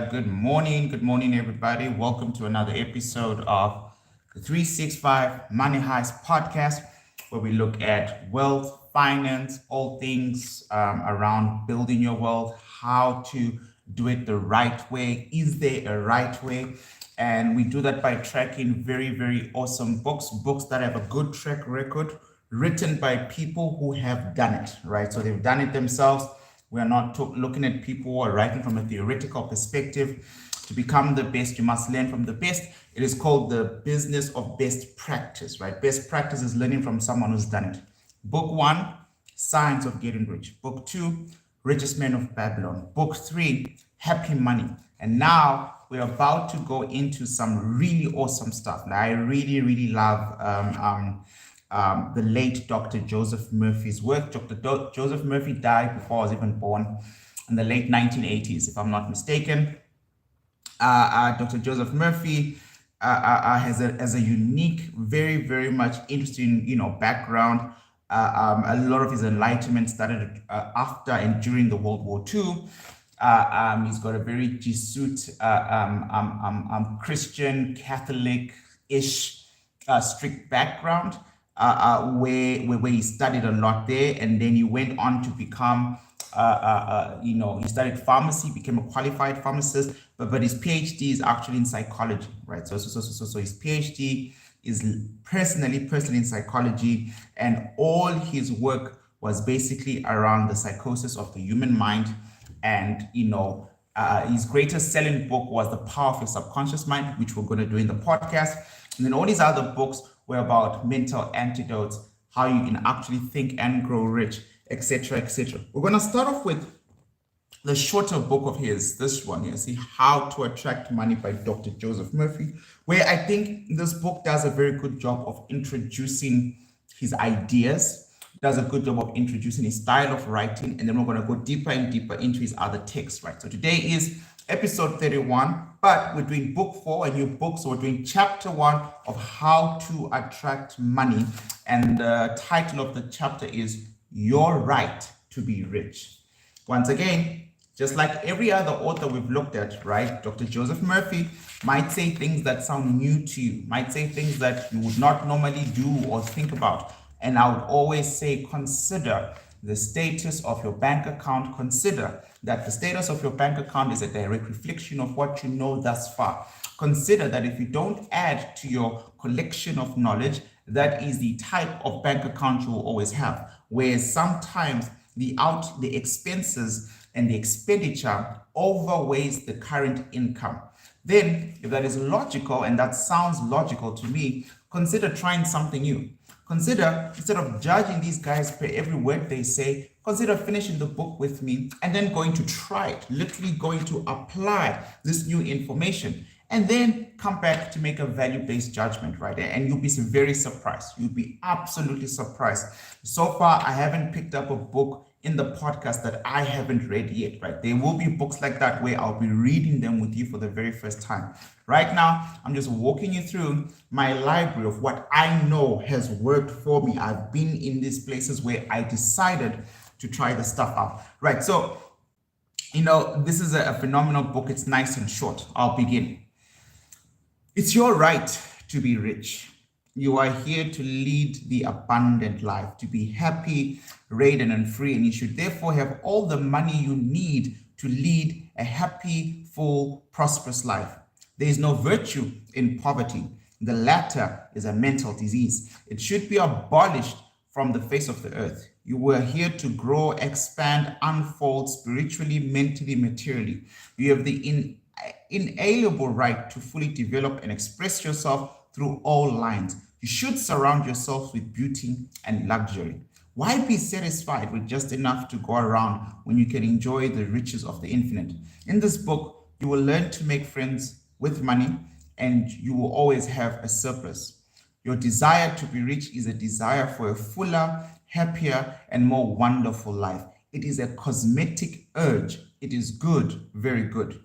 Good morning, everybody. Welcome to another episode of the 365 Money Heist podcast, where we look at wealth, finance, all things around building your wealth, how to do it the right way. Is there a right way? And we do that by tracking very, very awesome books that have a good track record, written by people who have done it, right? So they've done it themselves. We are not looking at people who are writing from a theoretical perspective. To become the best, you must learn from the best. It is called the business of best practice, right? Best practice is learning from someone who's done it. Book 1, Science of Getting Rich. Book 2, Richest Man of Babylon. Book 3, Happy Money. And now we're about to go into some really awesome stuff. Now, I really, really love the late Dr. Joseph Murphy's work. Dr. Joseph Murphy died before I was even born in the late 1980s, if I'm not mistaken. Dr. Joseph Murphy has a unique, very, very much interesting, background. A lot of his enlightenment started after and during the World War II. He's got a very Jesuit, Christian, Catholic-ish, strict background. Where he studied a lot there, and then he went on to become, he studied pharmacy, became a qualified pharmacist, but his PhD is actually in psychology, right? So his PhD is personally in psychology, and all his work was basically around the psychosis of the human mind, and his greatest selling book was The Power of Your Subconscious Mind, which we're going to do in the podcast, and then all these other books were about mental antidotes, how you can actually think and grow rich, etc., etc. We're going to start off with the shorter book of his, this one here, see How to Attract Money by Dr. Joseph Murphy, where I think this book does a very good job of introducing his ideas, does a good job of introducing his style of writing, and then we're going to go deeper and deeper into his other texts, right? So today is episode 31, but we're doing book 4, a new book. So we're doing chapter 1 of How to Attract Money. And the title of the chapter is Your Right to Be Rich. Once again, just like every other author we've looked at, right? Dr. Joseph Murphy might say things that sound new to you, might say things that you would not normally do or think about. And I would always say, consider the status of your bank account. Consider that the status of your bank account is a direct reflection of what you know thus far. Consider that if you don't add to your collection of knowledge, that is the type of bank account you will always have, where sometimes the expenses and the expenditure overweighs the current income. Then, if that is logical, and that sounds logical to me, consider trying something new. Consider, instead of judging these guys per every word they say, consider finishing the book with me and then going to try it, literally going to apply this new information, and then come back to make a value-based judgment, right? And you'll be very surprised. You'll be absolutely surprised. So far, I haven't picked up a book in the podcast that I haven't read yet, right? There will be books like that where I'll be reading them with you for the very first time. Right now, I'm just walking you through my library of what I know has worked for me. I've been in these places where I decided to try the stuff out, right? So, this is a phenomenal book. It's nice and short. I'll begin. It's your right to be rich. You are here to lead the abundant life, to be happy, radiant, and free, and you should therefore have all the money you need to lead a happy, full, prosperous life. There is no virtue in poverty. The latter is a mental disease. It should be abolished from the face of the earth. You were here to grow, expand, unfold spiritually, mentally, materially. You have the inalienable right to fully develop and express yourself through all lines. You should surround yourself with beauty and luxury. Why be satisfied with just enough to go around when you can enjoy the riches of the infinite? In this book, you will learn to make friends with money, and you will always have a surplus. Your desire to be rich is a desire for a fuller, happier, and more wonderful life. It is a cosmetic urge. It is good, very good.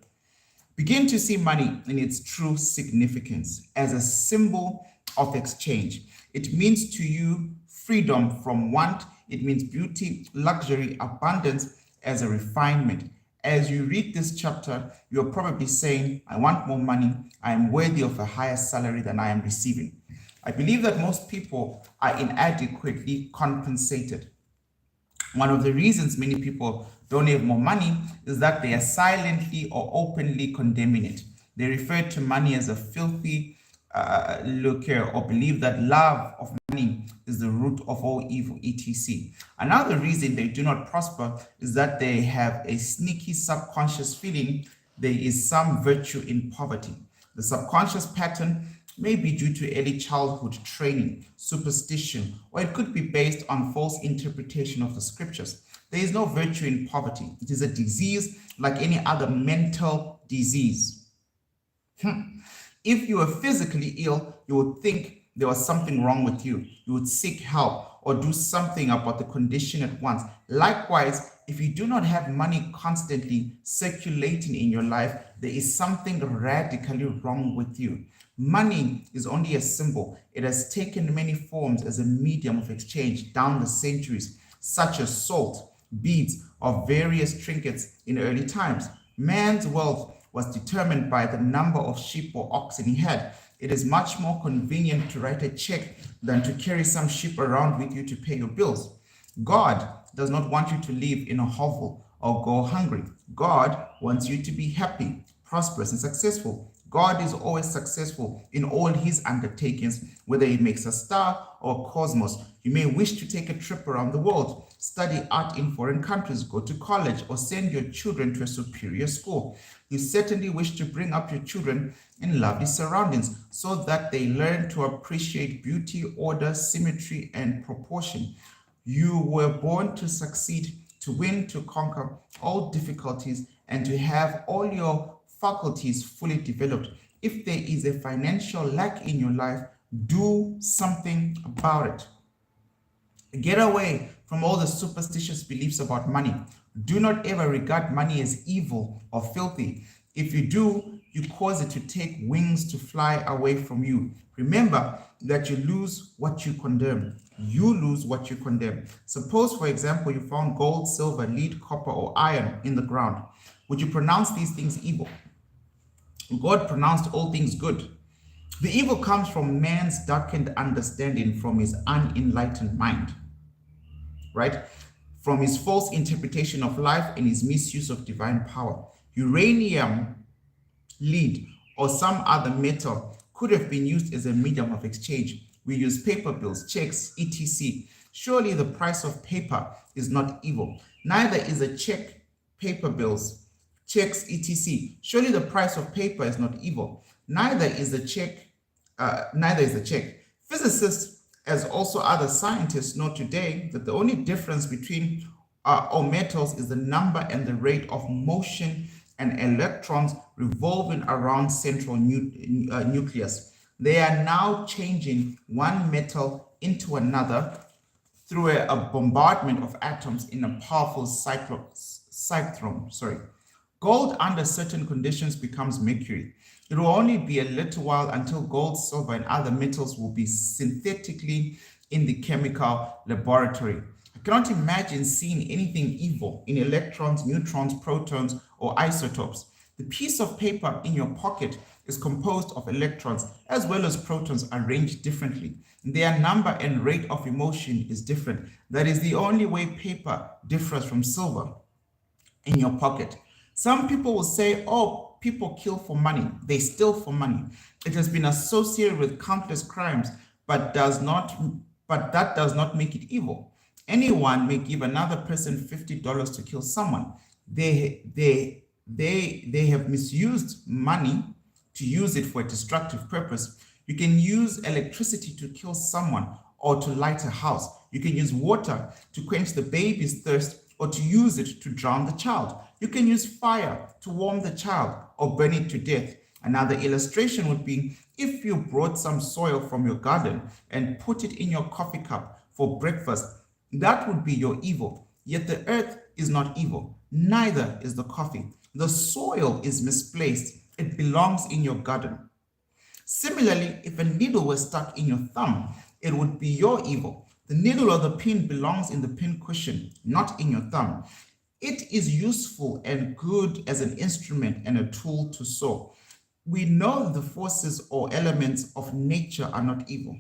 Begin to see money in its true significance as a symbol of exchange. It means to you freedom from want. It means beauty, luxury, abundance as a refinement, As you read this chapter, you're probably saying, I want more money. I am worthy of a higher salary than I am receiving. I believe that most people are inadequately compensated. One of the reasons many people don't have more money is that they are silently or openly condemning it. They refer to money as a filthy lucre, or believe that love of money is the root of all evil, etc. Another reason they do not prosper is that they have a sneaky subconscious feeling there is some virtue in poverty. The subconscious pattern may be due to early childhood training, superstition, or it could be based on false interpretation of the scriptures. There is no virtue in poverty. It is a disease like any other mental disease. If you were physically ill, you would think there was something wrong with you. You would seek help or do something about the condition at once. Likewise, if you do not have money constantly circulating in your life, there is something radically wrong with you. Money is only a symbol. It has taken many forms as a medium of exchange down the centuries, such as salt, beads, or various trinkets in early times. Man's wealth was determined by the number of sheep or oxen he had. It is much more convenient to write a check than to carry some sheep around with you to pay your bills. God does not want you to live in a hovel or go hungry. God wants you to be happy, prosperous, and successful. God is always successful in all his undertakings, whether he makes a star or a cosmos. You may wish to take a trip around the world, study art in foreign countries, go to college, or send your children to a superior school. You certainly wish to bring up your children in lovely surroundings so that they learn to appreciate beauty, order, symmetry, and proportion. You were born to succeed, to win, to conquer all difficulties, and to have all your faculties fully developed. If there is a financial lack in your life, do something about it. Get away from all the superstitious beliefs about money. Do not ever regard money as evil or filthy. If you do, you cause it to take wings to fly away from you. Remember that you lose what you condemn. You lose what you condemn. Suppose, for example, you found gold, silver, lead, copper, or iron in the ground. Would you pronounce these things evil? God pronounced all things good. The evil comes from man's darkened understanding, from his unenlightened mind, right? From his false interpretation of life and his misuse of divine power. Uranium, lead, or some other metal could have been used as a medium of exchange. We use paper bills, checks, etc. Surely the price of paper is not evil. Neither is a check, paper bills, checks, etc. Surely the price of paper is not evil. Neither is the check. Physicists, as also other scientists, know today that the only difference between all metals is the number and the rate of motion and electrons revolving around central nucleus. They are now changing one metal into another through a bombardment of atoms in a powerful cyclone. Gold under certain conditions becomes mercury. It will only be a little while until gold, silver, and other metals will be synthetically in the chemical laboratory. I cannot imagine seeing anything evil in electrons, neutrons, protons, or isotopes. The piece of paper in your pocket is composed of electrons as well as protons arranged differently. Their number and rate of motion is different. That is the only way paper differs from silver in your pocket. Some people will say, oh, people kill for money. They steal for money. It has been associated with countless crimes, but that does not make it evil. Anyone may give another person $50 to kill someone. They have misused money to use it for a destructive purpose. You can use electricity to kill someone or to light a house. You can use water to quench the baby's thirst or to use it to drown the child. You can use fire to warm the child or burn it to death. Another illustration would be if you brought some soil from your garden and put it in your coffee cup for breakfast, that would be your evil. Yet the earth is not evil, neither is the coffee. The soil is misplaced. It belongs in your garden. Similarly, if a needle was stuck in your thumb, it would be your evil. The needle or the pin belongs in the pin cushion, not in your thumb. It is useful and good as an instrument and a tool to sow. We know the forces or elements of nature are not evil.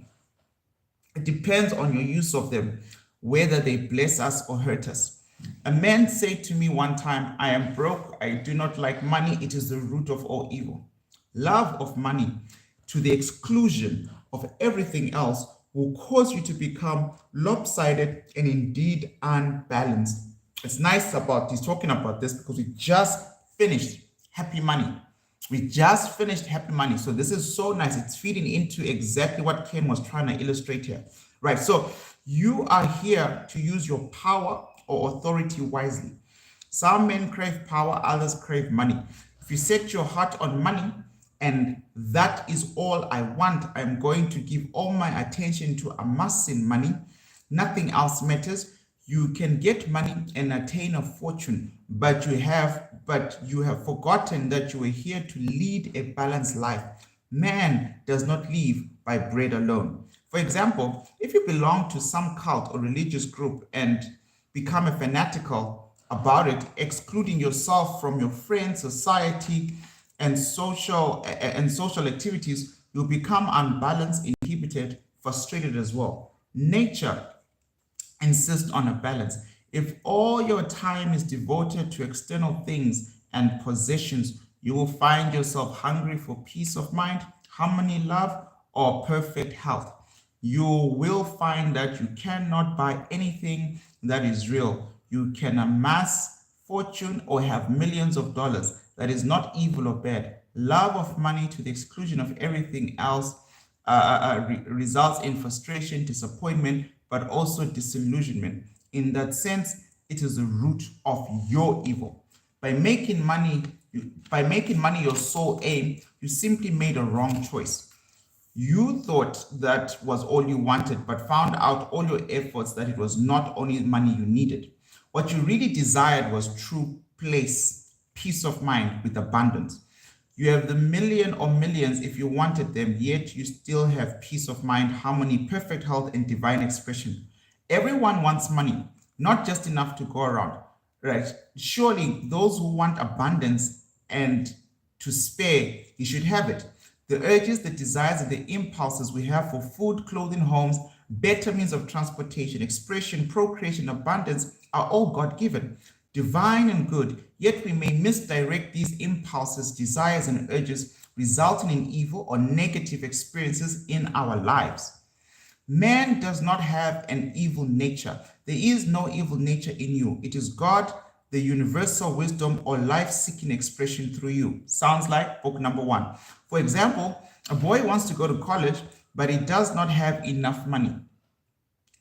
It depends on your use of them, whether they bless us or hurt us. A man said to me one time, I am broke, I do not like money, it is the root of all evil. Love of money to the exclusion of everything else will cause you to become lopsided and indeed unbalanced. It's nice about he's talking about this because we just finished Happy Money. We just finished Happy Money. So this is so nice. It's feeding into exactly what Ken was trying to illustrate here. Right. So you are here to use your power or authority wisely. Some men crave power, others crave money. If you set your heart on money and that is all I want, I'm going to give all my attention to amassing money, nothing else matters. You can get money and attain a fortune, but you have forgotten that you were here to lead a balanced life. Man does not live by bread alone. For example, if you belong to some cult or religious group and become a fanatical about it, excluding yourself from your friends, society, and social activities, you'll become unbalanced, inhibited, frustrated as well. Nature insist on a balance. If all your time is devoted to external things and possessions, you will find yourself hungry for peace of mind, harmony, love, or perfect health. You will find that you cannot buy anything that is real. You can amass fortune or have millions of dollars. That is not evil or bad. Love of money to the exclusion of everything else results in frustration, disappointment, but also disillusionment. In that sense, it is the root of your evil. By making money your sole aim, you simply made a wrong choice. You thought that was all you wanted, but found out all your efforts that it was not only money you needed. What you really desired was true peace of mind with abundance. You have the million or millions if you wanted them, yet you still have peace of mind, harmony, perfect health, and divine expression. Everyone wants money, not just enough to go around, right? Surely those who want abundance and to spare, you should have it. The urges, the desires, and the impulses we have for food, clothing, homes, better means of transportation, expression, procreation, abundance are all God-given, divine and good, yet we may misdirect these impulses, desires, and urges, resulting in evil or negative experiences in our lives. Man does not have an evil nature. There is no evil nature in you. It is God, the universal wisdom or life-seeking expression through you. Sounds like book number 1. For example, a boy wants to go to college, but he does not have enough money.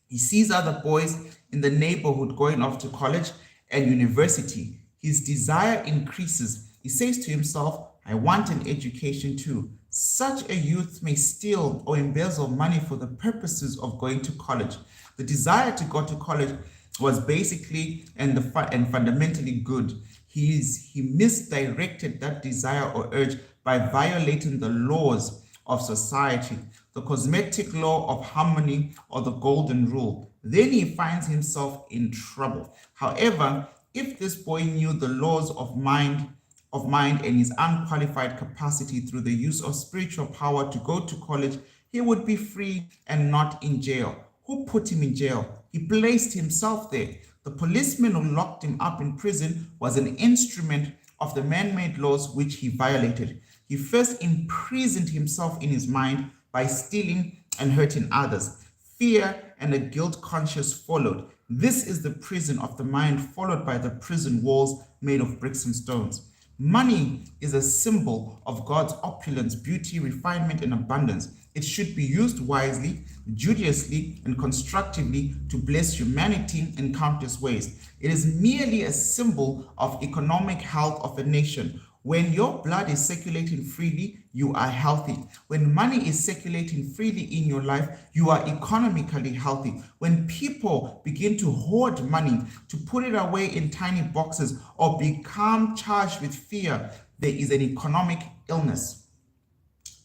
He sees other boys in the neighborhood going off to college and university. His desire increases. He says to himself, I want an education too. Such a youth may steal or embezzle money for the purposes of going to college. The desire to go to college was basically and fundamentally good. He misdirected that desire or urge by violating the laws of society, the cosmetic law of harmony or the golden rule. Then he finds himself in trouble. However, if this boy knew the laws of mind and his unqualified capacity through the use of spiritual power to go to college, he would be free and not in jail. Who put him in jail? He placed himself there. The policeman who locked him up in prison was an instrument of the man-made laws which he violated. He first imprisoned himself in his mind by stealing and hurting others. Fear and a guilt conscience followed. This is the prison of the mind, followed by the prison walls made of bricks and stones. Money is a symbol of God's opulence, beauty, refinement, and abundance. It should be used wisely, judiciously, and constructively to bless humanity in countless ways. It is merely a symbol of economic health of a nation. When your blood is circulating freely, you are healthy. When money is circulating freely in your life, you are economically healthy. When people begin to hoard money, to put it away in tiny boxes, or become charged with fear, there is an economic illness.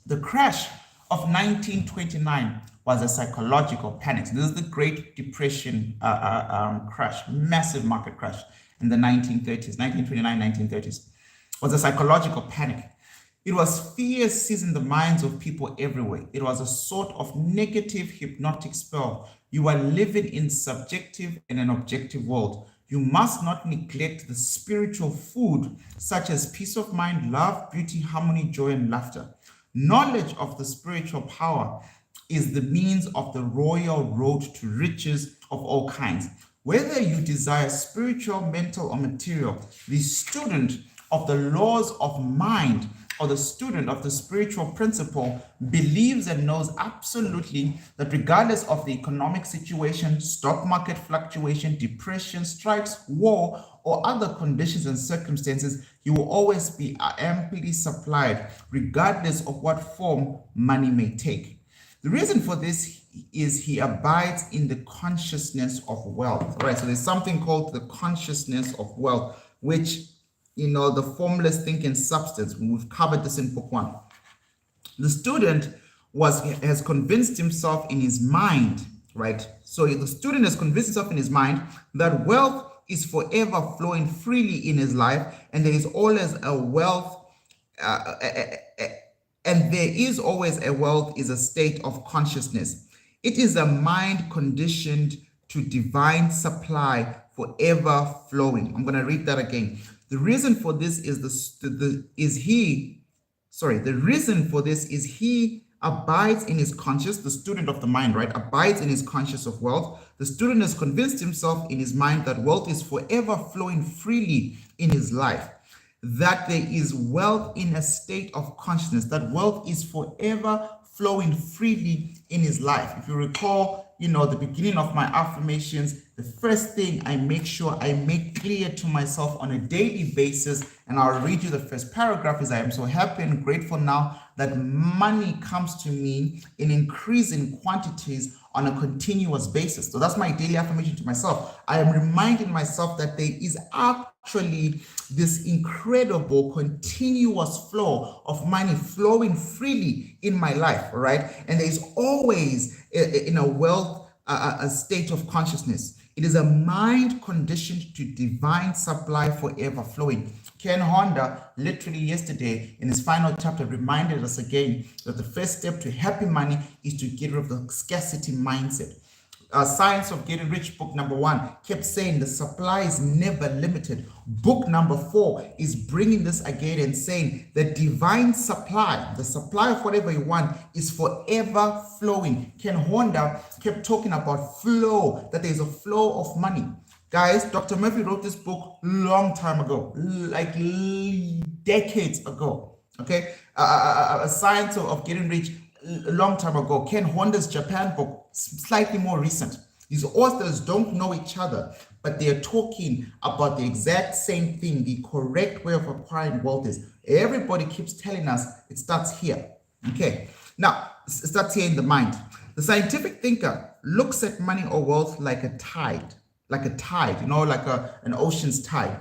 The crash of 1929 was a psychological panic. This is the Great Depression crash, massive market crash. in the 1930s, 1929, 1930s, was a psychological panic. It was fear seizing the minds of people everywhere. It was a sort of negative hypnotic spell. You are living in subjective and an objective world. You must not neglect the spiritual food, such as peace of mind, love, beauty, harmony, joy, and laughter. Knowledge of the spiritual power is the means of the royal road to riches of all kinds. Whether you desire spiritual, mental, or material, the student of the laws of mind or the student of the spiritual principle believes and knows absolutely that regardless of the economic situation, stock market fluctuation, depression, strikes, war, or other conditions and circumstances, you will always be amply supplied, regardless of what form money may take. The reason for this is he abides in the consciousness of wealth, right? So there's something called the consciousness of wealth, which, the formless thinking substance. We've covered this in book 1. The student has convinced himself in his mind, right? So the student has convinced himself in his mind that wealth is forever flowing freely in his life, and there is always a wealth, and there is always a wealth is a state of consciousness. It is a mind conditioned to divine supply forever flowing. I'm going to read that again. The reason for this is he abides in his conscious, the student of the mind, right? Abides in his conscious of wealth. The student has convinced himself in his mind that wealth is forever flowing freely in his life, that there is wealth in a state of consciousness, that wealth is forever flowing freely in his life. If you recall, the beginning of my affirmations, the first thing I make sure I make clear to myself on a daily basis, and I'll read you the first paragraph, is I am so happy and grateful now that money comes to me in increasing quantities on a continuous basis. So that's my daily affirmation to myself. I am reminding myself that there is actually this incredible continuous flow of money flowing freely in my life, right? And there is always in a wealth, a state of consciousness. It is a mind conditioned to divine supply forever flowing. Ken Honda, literally yesterday, in his final chapter, reminded us again that the first step to happy money is to get rid of the scarcity mindset. Science of Getting Rich, book number 1, kept saying the supply is never limited. Book number 4 is bringing this again and saying the divine supply, the supply of whatever you want, is forever flowing. Ken Honda kept talking about flow, that there's a flow of money. Guys, Dr. Murphy wrote this book long time ago, like decades ago. Okay, a Science of Getting Rich a long time ago. Ken Honda's Japan book, slightly more recent. These authors don't know each other, but they are talking about the exact same thing. The correct way of acquiring wealth is, everybody keeps telling us it starts here. Okay, now it starts here in the mind. The scientific thinker looks at money or wealth like a tide, like an ocean's tide.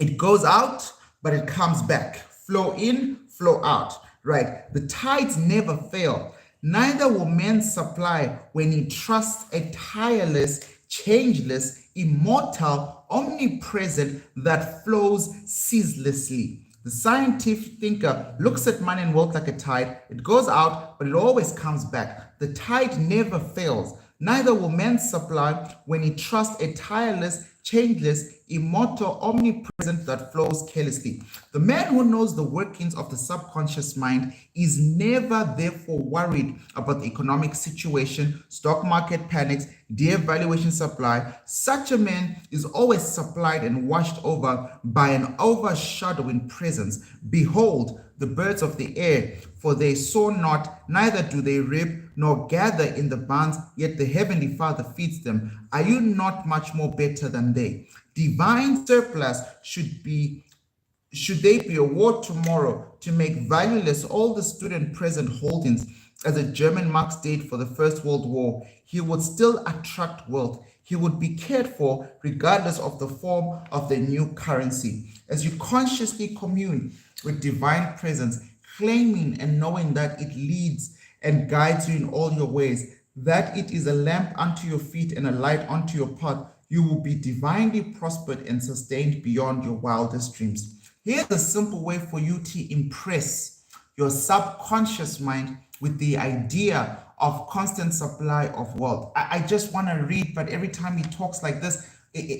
It goes out, but it comes back. Flow in, flow out. Right? The tides never fail. Neither will man supply when he trusts a tireless, changeless, immortal, omnipresent that flows ceaselessly. The scientific thinker looks at money and wealth like a tide. It goes out, but it always comes back. The tide never fails. Neither will man supply when he trusts a tireless, changeless, immortal, omnipresent that flows carelessly. The man who knows the workings of the subconscious mind is never therefore worried about the economic situation, stock market panics, devaluation supply. Such a man is always supplied and washed over by an overshadowing presence. Behold, the birds of the air, for they sow not, neither do they reap, nor gather in the barns, yet the heavenly Father feeds them. Are you not much more better than they? Divine surplus should they be awarded tomorrow to make valueless all the student present holdings, as the German Marx did for the First World War, he would still attract wealth. He would be cared for regardless of the form of the new currency. As you consciously commune with divine presence, claiming and knowing that it leads and guides you in all your ways, that it is a lamp unto your feet and a light unto your path, You will be divinely prospered and sustained beyond your wildest dreams. Here's a simple way for you to impress your subconscious mind with the idea of constant supply of wealth. I just want to read, but every time he talks like this,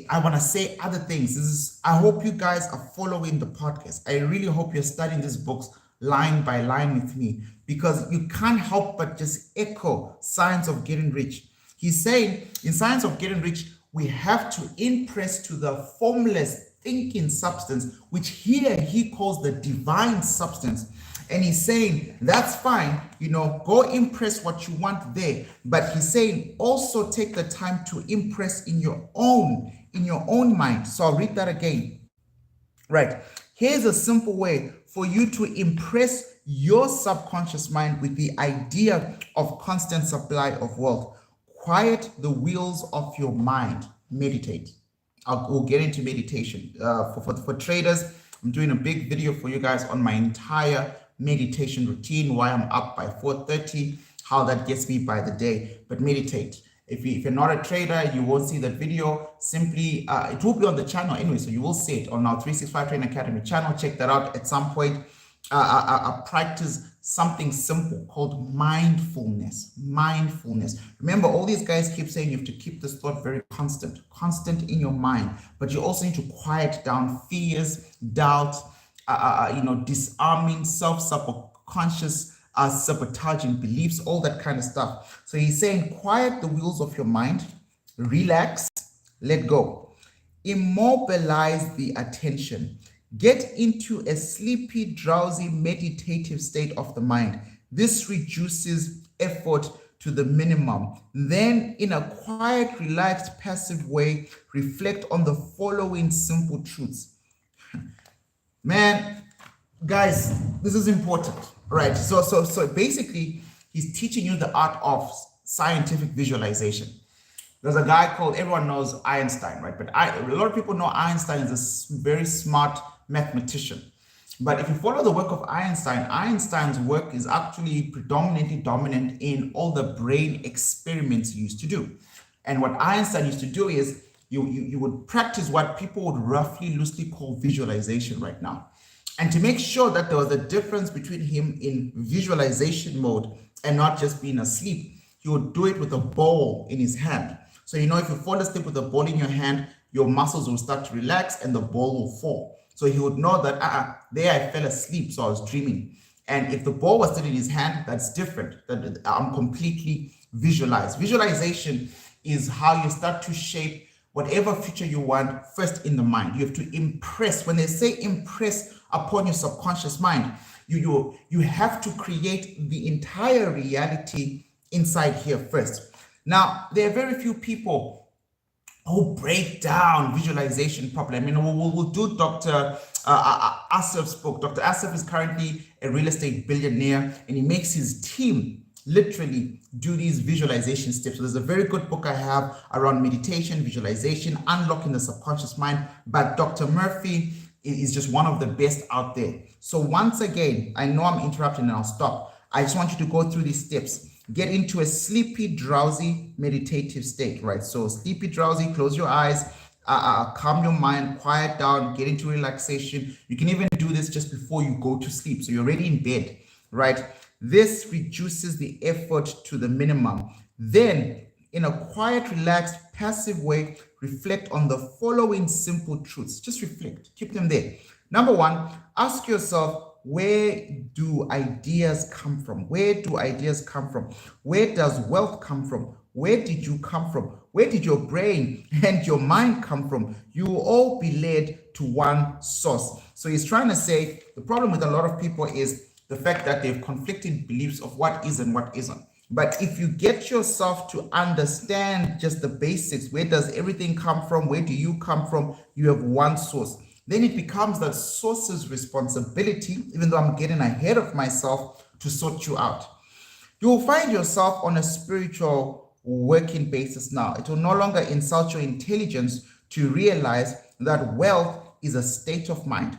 I want to say other things. I hope you guys are following the podcast. I really hope you're studying these books line by line with me, because you can't help but just echo Science of Getting Rich. He's saying in Science of Getting Rich, we have to impress to the formless thinking substance, which here he calls the divine substance. And he's saying, that's fine, go impress what you want there. But he's saying, also take the time to impress in your own mind. So I'll read that again. Right. Here's a simple way for you to impress your subconscious mind with the idea of constant supply of wealth. Quiet the wheels of your mind. Meditate. We'll get into meditation. For traders, I'm doing a big video for you guys on my entire meditation routine, why I'm up by 4:30, how that gets me by the day. But meditate. If you're not a trader, you won't see that video. Simply, it will be on the channel anyway, so you will see it on our 365 Trading Academy channel. Check that out at some point. I practice something simple called mindfulness. Remember, all these guys keep saying you have to keep this thought very constant in your mind, but you also need to quiet down fears, doubt, disarming, self-subconscious, sabotaging beliefs, all that kind of stuff. So he's saying, quiet the wheels of your mind, relax, let go, immobilize the attention. Get into a sleepy, drowsy, meditative state of the mind. This reduces effort to the minimum. Then, in a quiet, relaxed, passive way, reflect on the following simple truths. Man, guys, this is important, right? So basically, he's teaching you the art of scientific visualization. There's a guy called, everyone knows Einstein, right? But a lot of people know Einstein is a very smart mathematician. But if you follow the work of Einstein, Einstein's work is actually predominantly dominant in all the brain experiments he used to do. And what Einstein used to do is you would practice what people would roughly loosely call visualization right now. And to make sure that there was a difference between him in visualization mode and not just being asleep, he would do it with a ball in his hand. So, if you fall asleep with a ball in your hand, your muscles will start to relax and the ball will fall. So he would know that, there I fell asleep, so I was dreaming. And if the ball was still in his hand, that's different. That I'm completely visualized. Visualization is how you start to shape whatever future you want first in the mind. You have to impress. When they say impress upon your subconscious mind, you have to create the entire reality inside here first. Now, there are very few people who break down visualization properly. I mean, we'll do Dr. Asif's book. Dr. Asif is currently a real estate billionaire, and he makes his team literally do these visualization steps. So there's a very good book I have around meditation, visualization, unlocking the subconscious mind. But Dr. Murphy is just one of the best out there. So once again, I know I'm interrupting and I'll stop. I just want you to go through these steps. Get into a sleepy, drowsy, meditative state, right? So sleepy, drowsy, close your eyes, calm your mind, quiet down, get into relaxation. You can even do this just before you go to sleep. So you're already in bed, right? This reduces the effort to the minimum. Then, in a quiet, relaxed, passive way, reflect on the following simple truths. Just reflect, keep them there. Number one, ask yourself, where do ideas come from? Where do ideas come from? Where does wealth come from? Where did you come from? Where did your brain and your mind come from? You will all be led to one source. So he's trying to say the problem with a lot of people is the fact that they have conflicting beliefs of what is and what isn't. But if you get yourself to understand just the basics, where does everything come from? Where do you come from? You have one source. Then it becomes that source's responsibility, even though I'm getting ahead of myself, to sort you out. You will find yourself on a spiritual working basis now. It will no longer insult your intelligence to realize that wealth is a state of mind.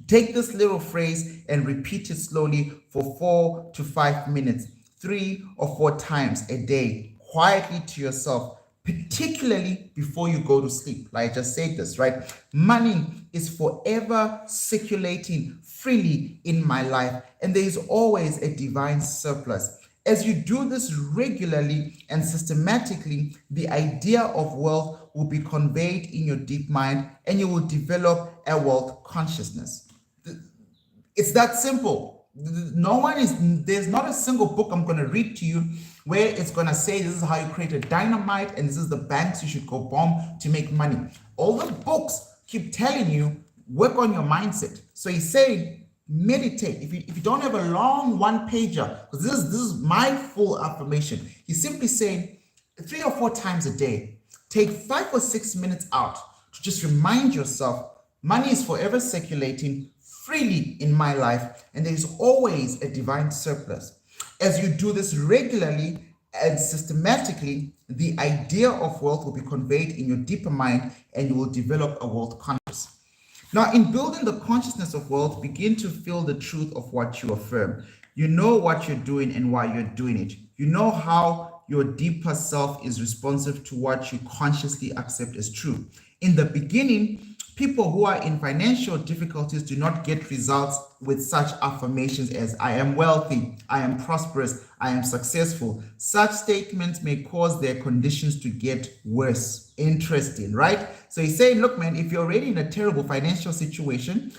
Take this little phrase and repeat it slowly for 4 to 5 minutes, 3 or 4 times a day, quietly to yourself. particularly before you go to sleep. Like I just said this, right? Money is forever circulating freely in my life, and there is always a divine surplus. As you do this regularly and systematically, the idea of wealth will be conveyed in your deep mind, and you will develop a wealth consciousness. It's that simple. There's not a single book I'm going to read to you where it's going to say this is how you create a dynamite and this is the banks you should go bomb to make money. All the books keep telling you work on your mindset. So he's saying meditate. If you don't have a long one pager, because this is my full affirmation, he's simply saying 3 or 4 times a day, take 5 or 6 minutes out to just remind yourself money is forever circulating freely in my life, and there is always a divine surplus. As you do this regularly and systematically, the idea of wealth will be conveyed in your deeper mind, and you will develop a wealth consciousness. Now, in building the consciousness of wealth, begin to feel the truth of what you affirm. You know what you're doing and why you're doing it. You know how your deeper self is responsive to what you consciously accept as true. In the beginning, people who are in financial difficulties do not get results with such affirmations as I am wealthy, I am prosperous, I am successful. Such statements may cause their conditions to get worse. Interesting, right? So he's saying, look, man, if you're already in a terrible financial situation,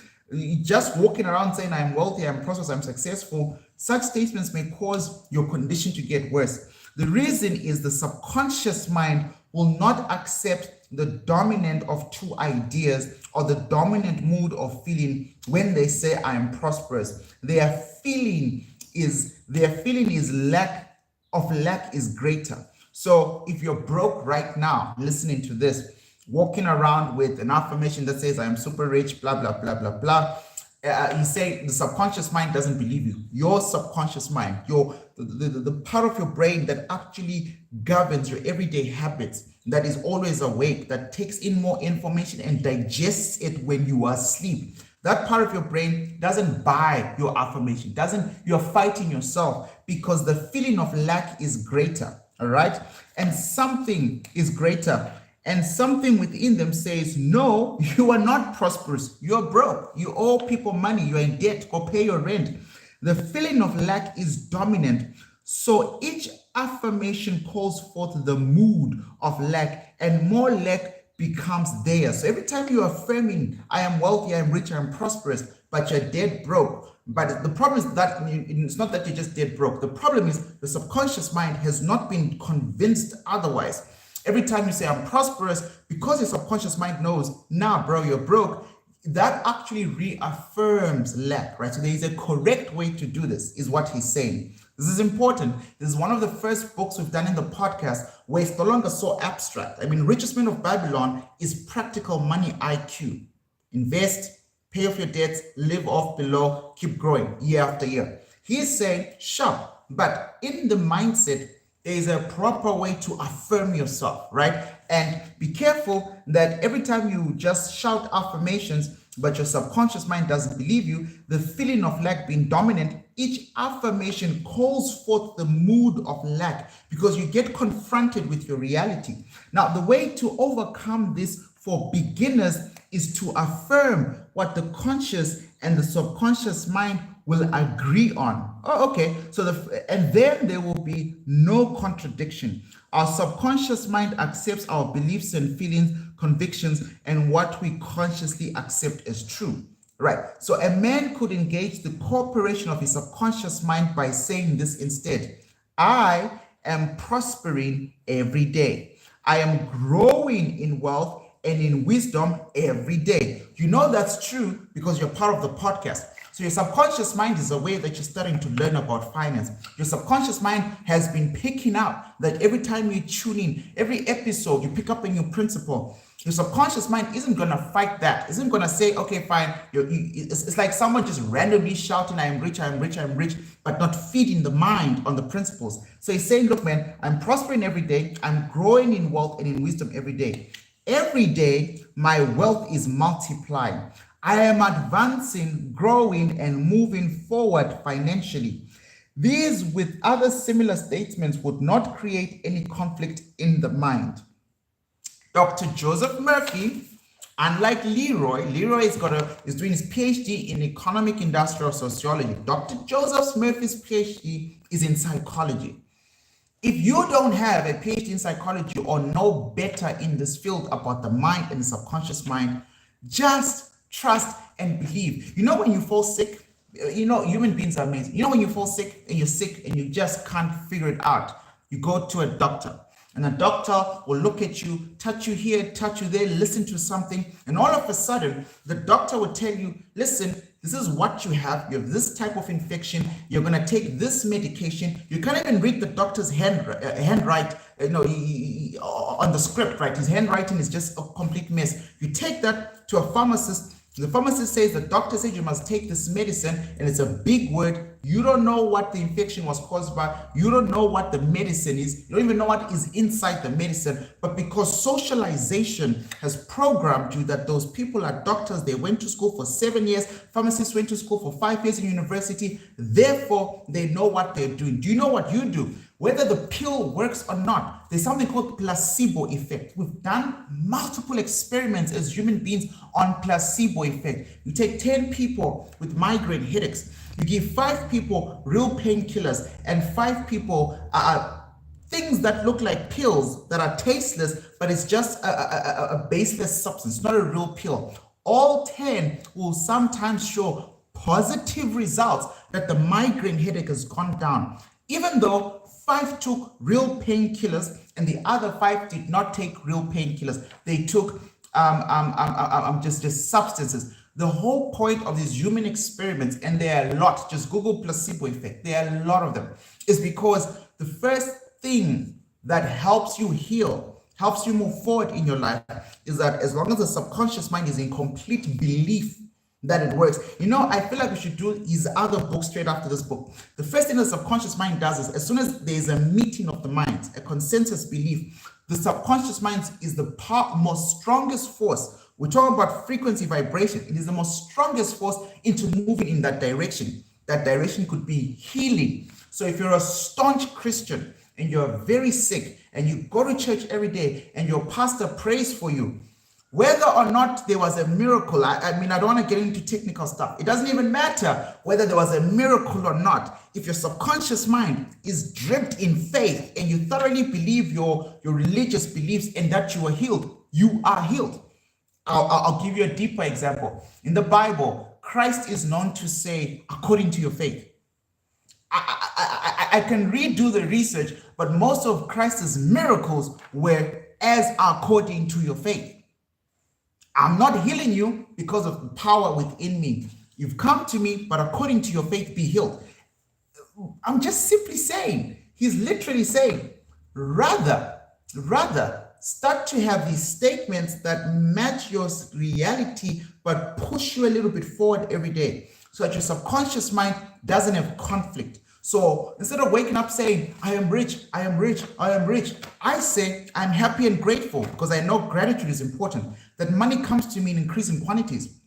just walking around saying I'm wealthy, I'm prosperous, I'm successful, such statements may cause your condition to get worse. The reason is the subconscious mind will not accept the dominant of two ideas or the dominant mood of feeling when they say I am prosperous. Their feeling is lack is greater. So if you're broke right now, listening to this, walking around with an affirmation that says I am super rich, blah, blah, blah, blah, blah, you say the subconscious mind doesn't believe you. Your subconscious mind, the part of your brain that actually governs your everyday habits, that is always awake, that takes in more information and digests it when you are asleep. That part of your brain doesn't buy your affirmation. You're fighting yourself because the feeling of lack is greater, all right? And something is greater. And something within them says, no, you are not prosperous. You're broke. You owe people money. You're in debt. Go pay your rent. The feeling of lack is dominant. So each affirmation calls forth the mood of lack, and more lack becomes there. So every time you're affirming, I am wealthy, I am rich, I am prosperous, but you're dead broke. But the problem is that it's not that you're just dead broke. The problem is the subconscious mind has not been convinced otherwise. Every time you say I'm prosperous, because your subconscious mind knows, nah, bro, you're broke, that actually reaffirms lack, right? So there is a correct way to do this, is what he's saying. This is important. This is one of the first books we've done in the podcast where it's no longer so abstract. I mean, Richest Man of Babylon is practical money IQ. Invest, pay off your debts, live off below, keep growing year after year. He is saying, sharp, but in the mindset, there is a proper way to affirm yourself, right? And be careful that every time you just shout affirmations, but your subconscious mind doesn't believe you, the feeling of lack being dominant, each affirmation calls forth the mood of lack because you get confronted with your reality. Now, the way to overcome this for beginners is to affirm what the conscious and the subconscious mind will agree on. Oh, okay. So and then there will be no contradiction. Our subconscious mind accepts our beliefs and feelings, convictions, and what we consciously accept as true. Right. So a man could engage the cooperation of his subconscious mind by saying this instead: I am prospering every day. I am growing in wealth and in wisdom every day. You know that's true because you're part of the podcast. So your subconscious mind is aware that you're starting to learn about finance. Your subconscious mind has been picking up that every time you tune in, every episode, you pick up a new principle. Your subconscious mind isn't going to fight that. Isn't going to say, okay, fine. It's like someone just randomly shouting, I am rich, I am rich, I am rich, but not feeding the mind on the principles. So he's saying, look, man, I'm prospering every day. I'm growing in wealth and in wisdom every day. Every day, my wealth is multiplying. I am advancing, growing, and moving forward financially. These, with other similar statements, would not create any conflict in the mind. Dr. Joseph Murphy, unlike Leroy is doing his PhD in economic industrial sociology. Dr. Joseph Murphy's PhD is in psychology. If you don't have a PhD in psychology or know better in this field about the mind and the subconscious mind, just trust and believe. You know, when you fall sick, you know, human beings are amazing. You know, when you fall sick and you're sick and you just can't figure it out, you go to a doctor. And a doctor will look at you, touch you here, touch you there, listen to something. And all of a sudden, the doctor will tell you, listen, this is what you have. You have this type of infection. You're going to take this medication. You can't even read the doctor's handwrite, on the script, right? His handwriting is just a complete mess. You take that to a pharmacist. The pharmacist says, the doctor said you must take this medicine, and it's a big word. You don't know what the infection was caused by. You don't know what the medicine is. You don't even know what is inside the medicine. But because socialization has programmed you that those people are doctors, they went to school for 7 years, pharmacists went to school for 5 years in university, therefore they know what they're doing. Do you know what you do? Whether the pill works or not, there's something called placebo effect. We've done multiple experiments as human beings on placebo effect. You take 10 people with migraine headaches, you give 5 people real painkillers and 5 people things that look like pills that are tasteless, but it's just a baseless substance, not a real pill. All 10 will sometimes show positive results that the migraine headache has gone down, even though 5 took real painkillers and the other 5 did not take real painkillers. They took just substances. The whole point of these human experiments, and there are a lot, just Google placebo effect, there are a lot of them, is because the first thing that helps you heal, helps you move forward in your life, is that as long as the subconscious mind is in complete belief that it works. You know, I feel like we should do his other book straight after this book. The first thing the subconscious mind does is, as soon as there's a meeting of the minds, a consensus belief, the subconscious mind is the most strongest force. We're talking about frequency vibration. It is the most strongest force into moving in that direction. That direction could be healing. So if you're a staunch Christian and you're very sick and you go to church every day and your pastor prays for you, whether or not there was a miracle, I mean, I don't want to get into technical stuff. It doesn't even matter whether there was a miracle or not. If your subconscious mind is dripped in faith and you thoroughly believe your religious beliefs and that you are healed, you are healed. I'll give you a deeper example. In the Bible, Christ is known to say, according to your faith. I can redo the research, but most of Christ's miracles were as according to your faith. I'm not healing you because of the power within me. You've come to me, but according to your faith, be healed. I'm just simply saying, he's literally saying, rather, start to have these statements that match your reality, but push you a little bit forward every day so that your subconscious mind doesn't have conflict. So instead of waking up saying, I am rich, I am rich, I am rich, I say, I'm happy and grateful because I know gratitude is important, that money comes to me in increasing quantities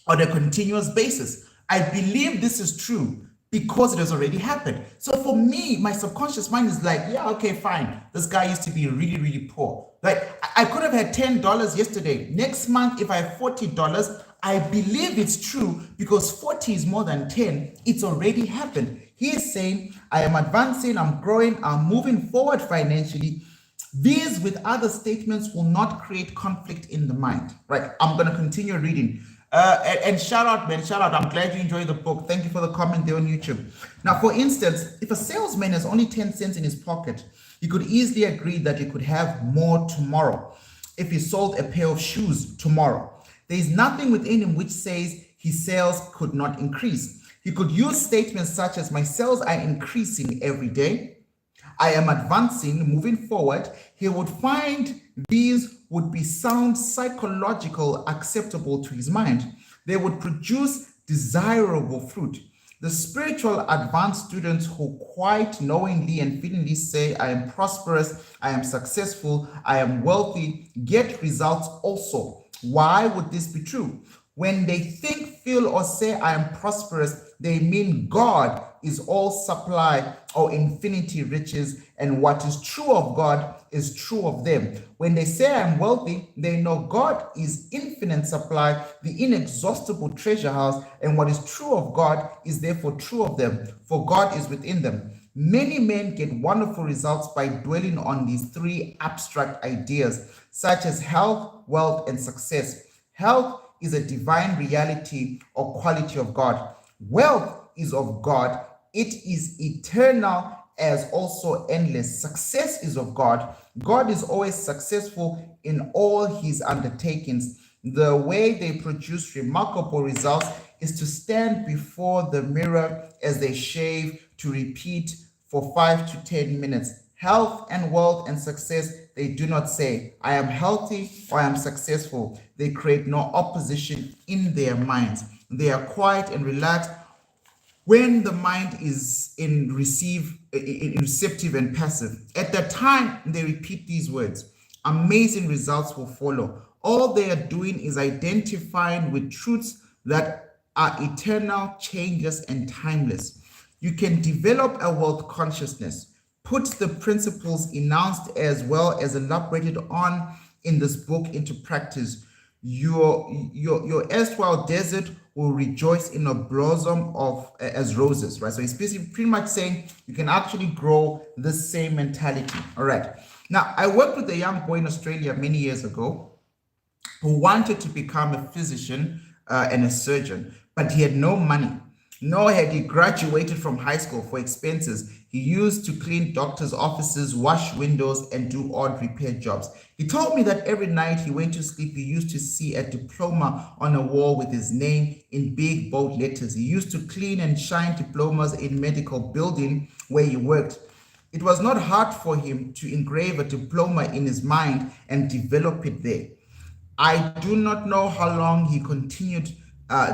on a continuous basis. I believe this is true because it has already happened. So for me, my subconscious mind is like, yeah, okay, fine. This guy used to be really, really poor. Like I could have had $10 yesterday. Next month, if I have $40, I believe it's true because 40 is more than 10. It's already happened. He is saying, I am advancing, I'm growing, I'm moving forward financially. These with other statements will not create conflict in the mind. Right, I'm going to continue reading. And shout out, man, shout out. I'm glad you enjoyed the book. Thank you for the comment there on YouTube. Now, for instance, if a salesman has only 10 cents in his pocket, he could easily agree that he could have more tomorrow if he sold a pair of shoes tomorrow. There is nothing within him which says his sales could not increase. He could use statements such as, my sales are increasing every day. I am advancing, moving forward. He would find these would be sound, psychological, acceptable to his mind. They would produce desirable fruit. The spiritual advanced students who quite knowingly and feelingly say, I am prosperous, I am successful, I am wealthy, get results also. Why would this be true? When they think, feel, or say, I am prosperous, they mean God is all supply or infinity riches, and what is true of God is true of them. When they say I'm wealthy, they know God is infinite supply, the inexhaustible treasure house, and what is true of God is therefore true of them, for God is within them. Many men get wonderful results by dwelling on these three abstract ideas, such as health, wealth, and success. Health is a divine reality or quality of God. Wealth is of God. It is eternal as also endless. Success is of God. God is always successful in all his undertakings. The way they produce remarkable results is to stand before the mirror as they shave, to repeat for 5 to 10 minutes. Health and wealth and success, they do not say, I am healthy or I am successful. They create no opposition in their minds. They are quiet and relaxed when the mind is in receptive and passive. At that time, they repeat these words. Amazing results will follow. All they are doing is identifying with truths that are eternal, changeless, and timeless. You can develop a wealth consciousness. Put the principles announced as well as elaborated on in this book into practice. Your erstwhile desert will rejoice in a blossom of as roses, right? So it's pretty much saying you can actually grow the same mentality. All right. Now, I worked with a young boy in Australia many years ago who wanted to become a physician and a surgeon, but he had no money. Nor had he graduated from high school for expenses. He used to clean doctors' offices, wash windows, and do odd repair jobs. He told me that every night he went to sleep, he used to see a diploma on a wall with his name in big bold letters. He used to clean and shine diplomas in medical building where he worked. It was not hard for him to engrave a diploma in his mind and develop it there. I do not know how long he continued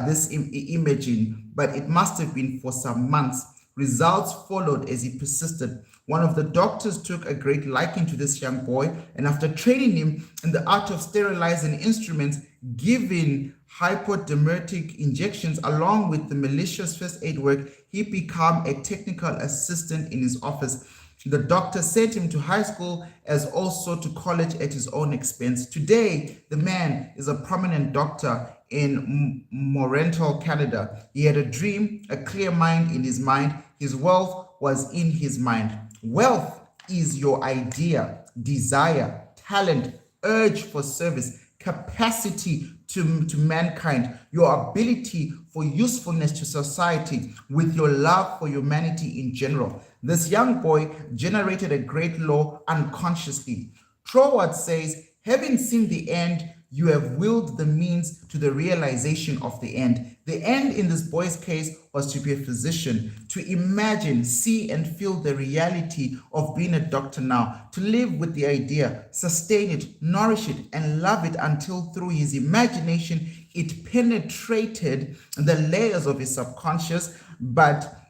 this imaging, but it must have been for some months. Results followed as he persisted. One of the doctors took a great liking to this young boy, and after training him in the art of sterilizing instruments, giving hypodermic injections along with the malicious first aid work, he became a technical assistant in his office. The doctor sent him to high school as also to college at his own expense. Today, the man is a prominent doctor in Montreal, Canada. He had a dream, a clear mind in his mind. His wealth was in his mind. Wealth is your idea, desire, talent, urge for service, capacity to mankind, your ability for usefulness to society, with your love for humanity in general. This young boy generated a great law unconsciously. Troward says, having seen the end, you have willed the means to the realization of the end. The end in this boy's case was to be a physician, to imagine, see, and feel the reality of being a doctor now, to live with the idea, sustain it, nourish it, and love it until through his imagination it penetrated the layers of his subconscious,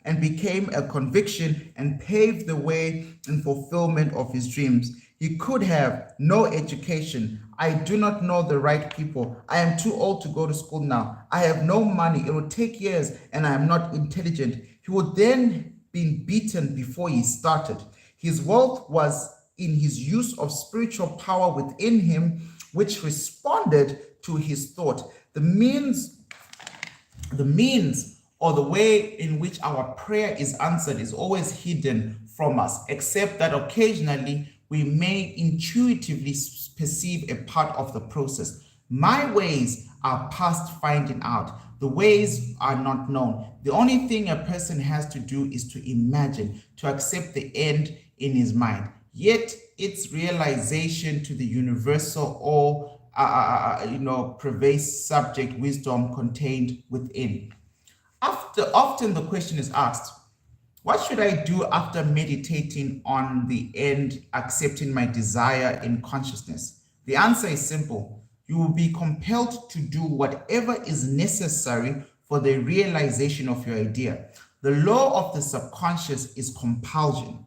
and became a conviction and paved the way in fulfillment of his dreams. He could have no education. I do not know the right people. I am too old to go to school now. I have no money. It will take years and I am not intelligent. He would then be beaten before he started. His wealth was in his use of spiritual power within him, which responded to his thought. The means or the way in which our prayer is answered is always hidden from us, except that occasionally we may intuitively perceive a part of the process. My ways are past finding out. The ways are not known. The only thing a person has to do is to imagine, to accept the end in his mind. Yet its realization to the universal or pervasive subject wisdom contained within. Often the question is asked, what should I do after meditating on the end, accepting my desire in consciousness? The answer is simple. You will be compelled to do whatever is necessary for the realization of your idea. The law of the subconscious is compulsion.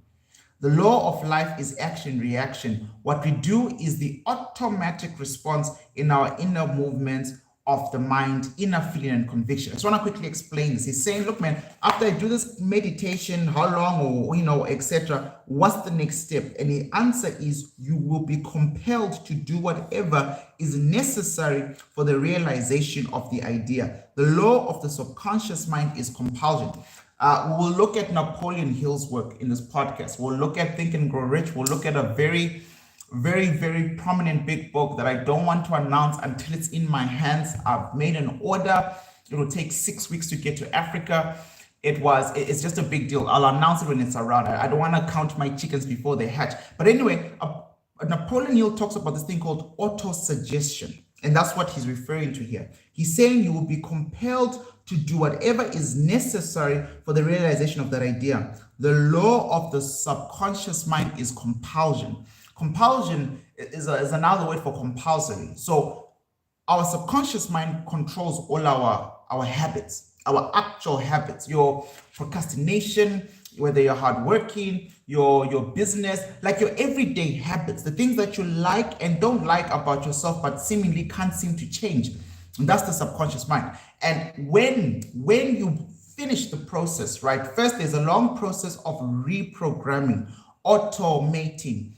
The law of life is action-reaction. What we do is the automatic response in our inner movements of the mind, inner feeling and conviction. I just want to quickly explain this. He's saying, look, man, after I do this meditation, how long, or etc., what's the next step? And the answer is you will be compelled to do whatever is necessary for the realization of the idea. The law of the subconscious mind is compulsion. We'll look at Napoleon Hill's work in this podcast. We'll look at Think and Grow Rich. We'll look at a very prominent big book that I don't want to announce until it's in my hands. I've made an order. It will take 6 weeks to get to Africa. It's just a big deal. I'll announce it when it's around. I don't want to count my chickens before they hatch. But anyway, Napoleon Hill talks about this thing called auto-suggestion. And that's what he's referring to here. He's saying you will be compelled to do whatever is necessary for the realization of that idea. The law of the subconscious mind is compulsion. Compulsion is another word for compulsory. So our subconscious mind controls all our habits, our actual habits, your procrastination, whether you're hardworking, your business, like your everyday habits, the things that you like and don't like about yourself, but seemingly can't seem to change. And that's the subconscious mind. And when you finish the process, right, first there's a long process of reprogramming, automating,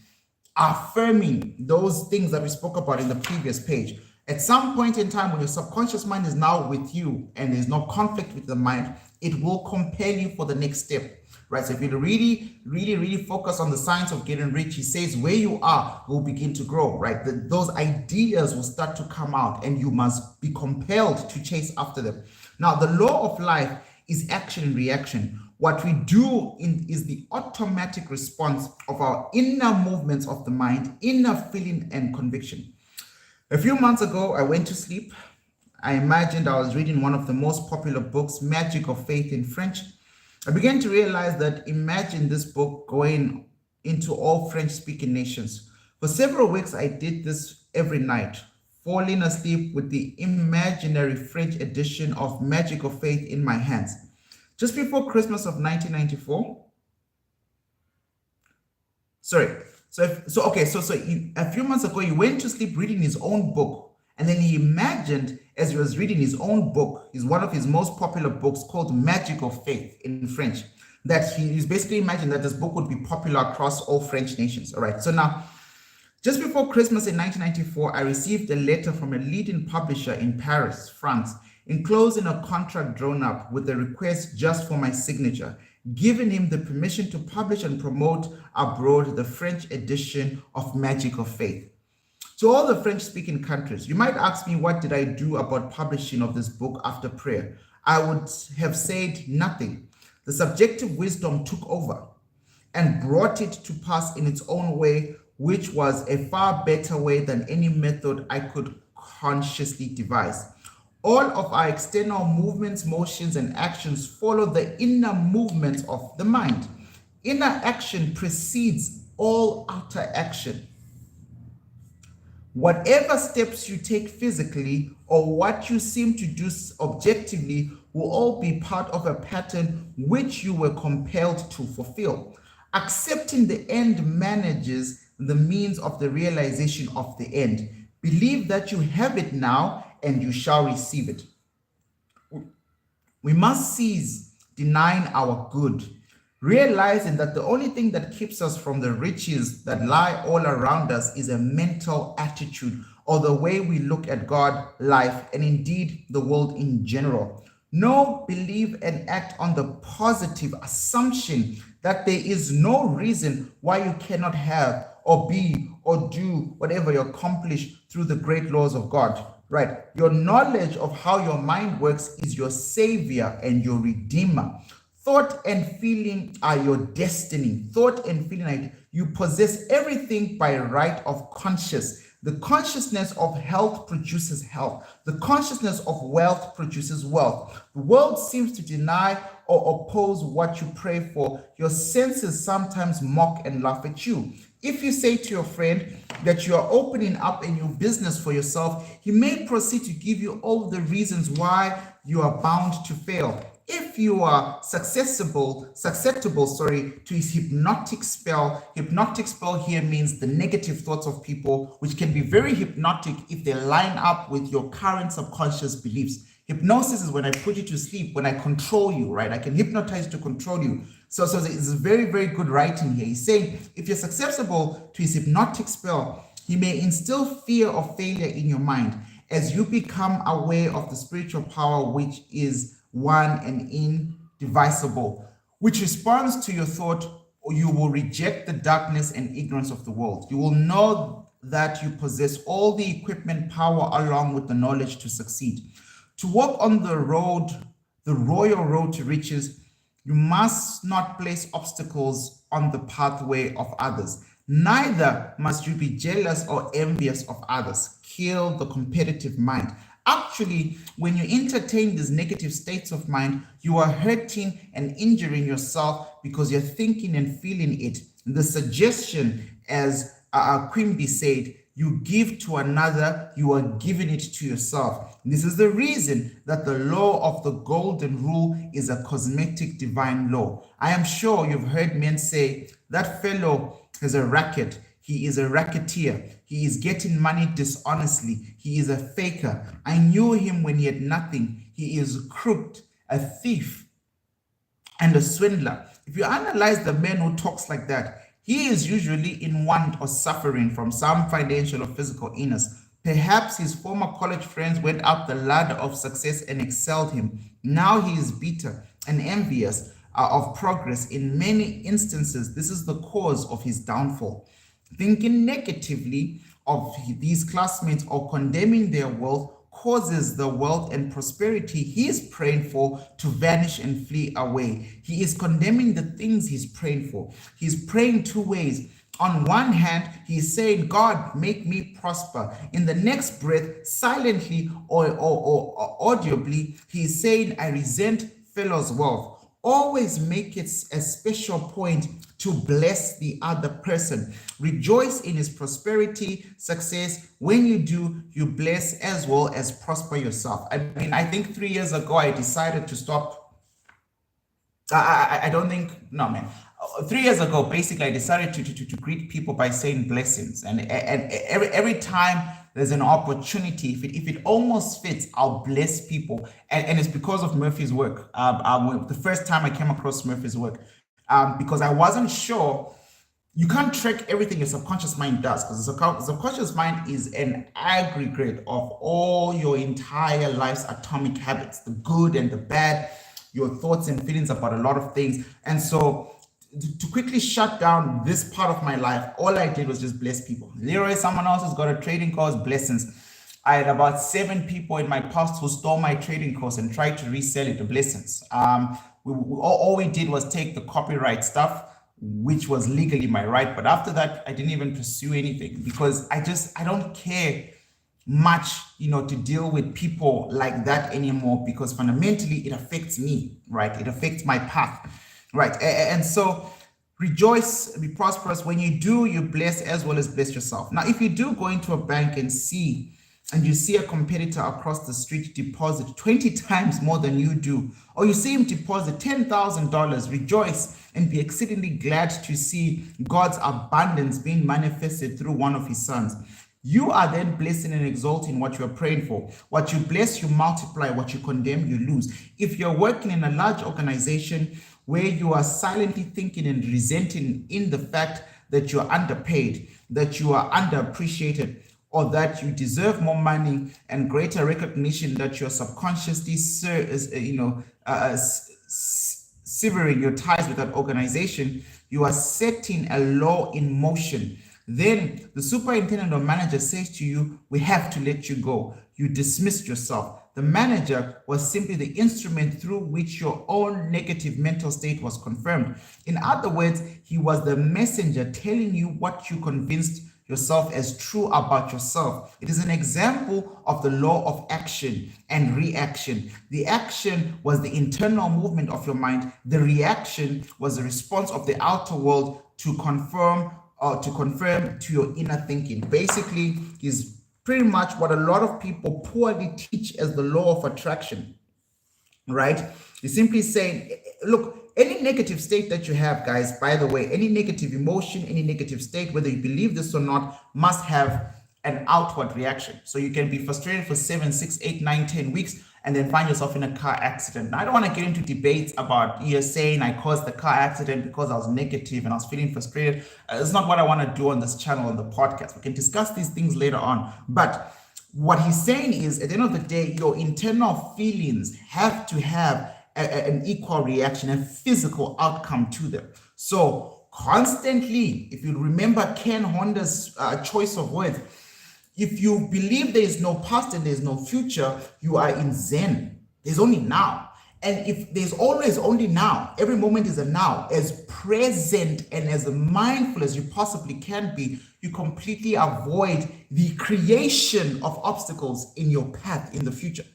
affirming those things that we spoke about in the previous page. At some point in time, when your subconscious mind is now with you and there's no conflict with the mind, it will compel you for the next step, right? So if you really focus on the science of getting rich, he says where you are will begin to grow, right? Those ideas will start to come out and you must be compelled to chase after them. Now, the law of life is action and reaction. What we do is the automatic response of our inner movements of the mind, inner feeling and conviction. A few months ago, I went to sleep. I imagined I was reading one of the most popular books, Magic of Faith in French. I began to realize that imagine this book going into all French-speaking nations. For several weeks, I did this every night, falling asleep with the imaginary French edition of Magic of Faith in my hands. Just before Christmas of 1994, a few months ago, he went to sleep reading his own book. And then he imagined, as he was reading his own book, is one of his most popular books called Magic of Faith in French, that he's basically imagined that this book would be popular across all French nations. All right. So now, just before Christmas in 1994, I received a letter from a leading publisher in Paris, France, enclosing a contract drawn up with a request just for my signature, giving him the permission to publish and promote abroad the French edition of Magic of Faith. To all the French-speaking countries, you might ask me, what did I do about publishing of this book after prayer? I would have said nothing. The subjective wisdom took over and brought it to pass in its own way, which was a far better way than any method I could consciously devise. All of our external movements, motions, and actions follow the inner movements of the mind. Inner action precedes all outer action. Whatever steps you take physically or what you seem to do objectively will all be part of a pattern which you were compelled to fulfill. Accepting the end manages the means of the realization of the end. Believe that you have it now and you shall receive it. We must cease denying our good, realizing that the only thing that keeps us from the riches that lie all around us is a mental attitude or the way we look at God, life, and indeed the world in general. Know, believe, and act on the positive assumption that there is no reason why you cannot have or be or do whatever you accomplish through the great laws of God. Right? Your knowledge of how your mind works is your savior and your redeemer. Thought and feeling are your destiny. Thought and feeling, you possess everything by right of conscious. The consciousness of health produces health. The consciousness of wealth produces wealth. The world seems to deny or oppose what you pray for. Your senses sometimes mock and laugh at you. If you say to your friend that you are opening up a new business for yourself, he may proceed to give you all the reasons why you are bound to fail. If you are susceptible, to his hypnotic spell here means the negative thoughts of people, which can be very hypnotic if they line up with your current subconscious beliefs. Hypnosis is when I put you to sleep, when I control you, right? I can hypnotize to control you. So it's very, very good writing here. He's saying if you're susceptible to his hypnotic spell, he may instill fear of failure in your mind as you become aware of the spiritual power which is one and indivisible, which responds to your thought, or you will reject the darkness and ignorance of the world. You will know that you possess all the equipment, power, along with the knowledge to succeed. To walk on the road, the royal road to riches, you must not place obstacles on the pathway of others. Neither must you be jealous or envious of others. Kill the competitive mind. Actually, when you entertain these negative states of mind, you are hurting and injuring yourself because you're thinking and feeling it. The suggestion, as Quimby said, you give to another, you are giving it to yourself. This is the reason that the law of the golden rule is a cosmetic divine law. I am sure you've heard men say, that fellow has a racket. He is a racketeer. He is getting money dishonestly. He is a faker. I knew him when he had nothing. He is crooked, a thief, and a swindler. If you analyze the man who talks like that, he is usually in want or suffering from some financial or physical illness. Perhaps his former college friends went up the ladder of success and excelled him. Now he is bitter and envious of progress. In many instances, this is the cause of his downfall. Thinking negatively of these classmates or condemning their wealth causes the wealth and prosperity he is praying for to vanish and flee away. He is condemning the things he's praying for. He's praying two ways. On one hand, he's saying, God, make me prosper. In the next breath, silently or audibly, he's saying, I resent fellows' wealth. Always make it a special point to bless the other person. Rejoice in his prosperity, success. When you do, you bless as well as prosper yourself. I mean, I think 3 years ago, I decided to stop. I don't think, no, man. 3 years ago, basically, I decided to greet people by saying blessings. And every time there's an opportunity, if it almost fits, I'll bless people. And it's because of Murphy's work. The first time I came across Murphy's work, because I wasn't sure. You can't track everything your subconscious mind does, because the subconscious mind is an aggregate of all your entire life's atomic habits, the good and the bad, your thoughts and feelings about a lot of things. And so to quickly shut down this part of my life, all I did was just bless people. Leroy, someone else has got a trading course, blessings. I had about 7 people in my past who stole my trading course and tried to resell it, the blessings. All we did was take the copyright stuff, which was legally my right. But after that, I didn't even pursue anything because I don't care much, to deal with people like that anymore, because fundamentally it affects me, right? It affects my path, right? And so rejoice, be prosperous. When you do, you bless as well as bless yourself. Now, if you do go into a bank and you see a competitor across the street deposit 20 times more than you do, or you see him deposit $10,000, rejoice and be exceedingly glad to see God's abundance being manifested through one of his sons. You are then blessing and exalting what you are praying for. What you bless, you multiply. What you condemn, you lose. If you're working in a large organization where you are silently thinking and resenting in the fact that you're underpaid, that you are underappreciated, or that you deserve more money and greater recognition, that you're subconsciously severing your ties with that organization, you are setting a law in motion. Then the superintendent or manager says to you, we have to let you go. You dismissed yourself. The manager was simply the instrument through which your own negative mental state was confirmed. In other words, he was the messenger telling you what you convinced yourself as true about yourself. It is an example of the law of action and reaction. The action was the internal movement of your mind. The reaction was the response of the outer world to confirm to your inner thinking. Basically, is pretty much what a lot of people poorly teach as the law of attraction, right? You're simply saying, look, any negative state that you have, guys, by the way, any negative emotion, any negative state, whether you believe this or not, must have an outward reaction. So you can be frustrated for 7, 6, 8, 9, 10 weeks and then find yourself in a car accident. Now, I don't want to get into debates about you saying I caused the car accident because I was negative and I was feeling frustrated. It's not what I want to do on this channel, on the podcast. We can discuss these things later on. But what he's saying is, at the end of the day, your internal feelings have to have an equal reaction, a physical outcome to them. So constantly, if you remember Ken Honda's choice of words, if you believe there is no past and there's no future, you are in Zen. There's only now. And if there's always only now, every moment is a now, as present and as mindful as you possibly can be, you completely avoid the creation of obstacles in your path in the future,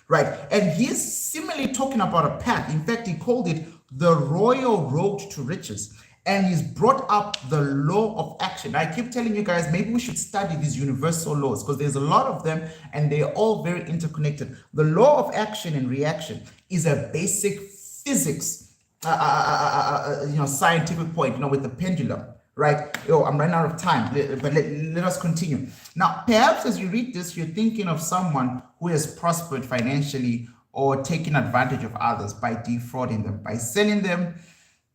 right? And he's similarly talking about a path. In fact, he called it the royal road to riches. And he's brought up the law of action. I keep telling you guys, maybe we should study these universal laws because there's a lot of them and they're all very interconnected. The law of action and reaction is a basic physics, scientific point, with the pendulum, right? I'm running out of time, but let us continue. Now, perhaps as you read this, you're thinking of someone who has prospered financially or taken advantage of others by defrauding them, by selling them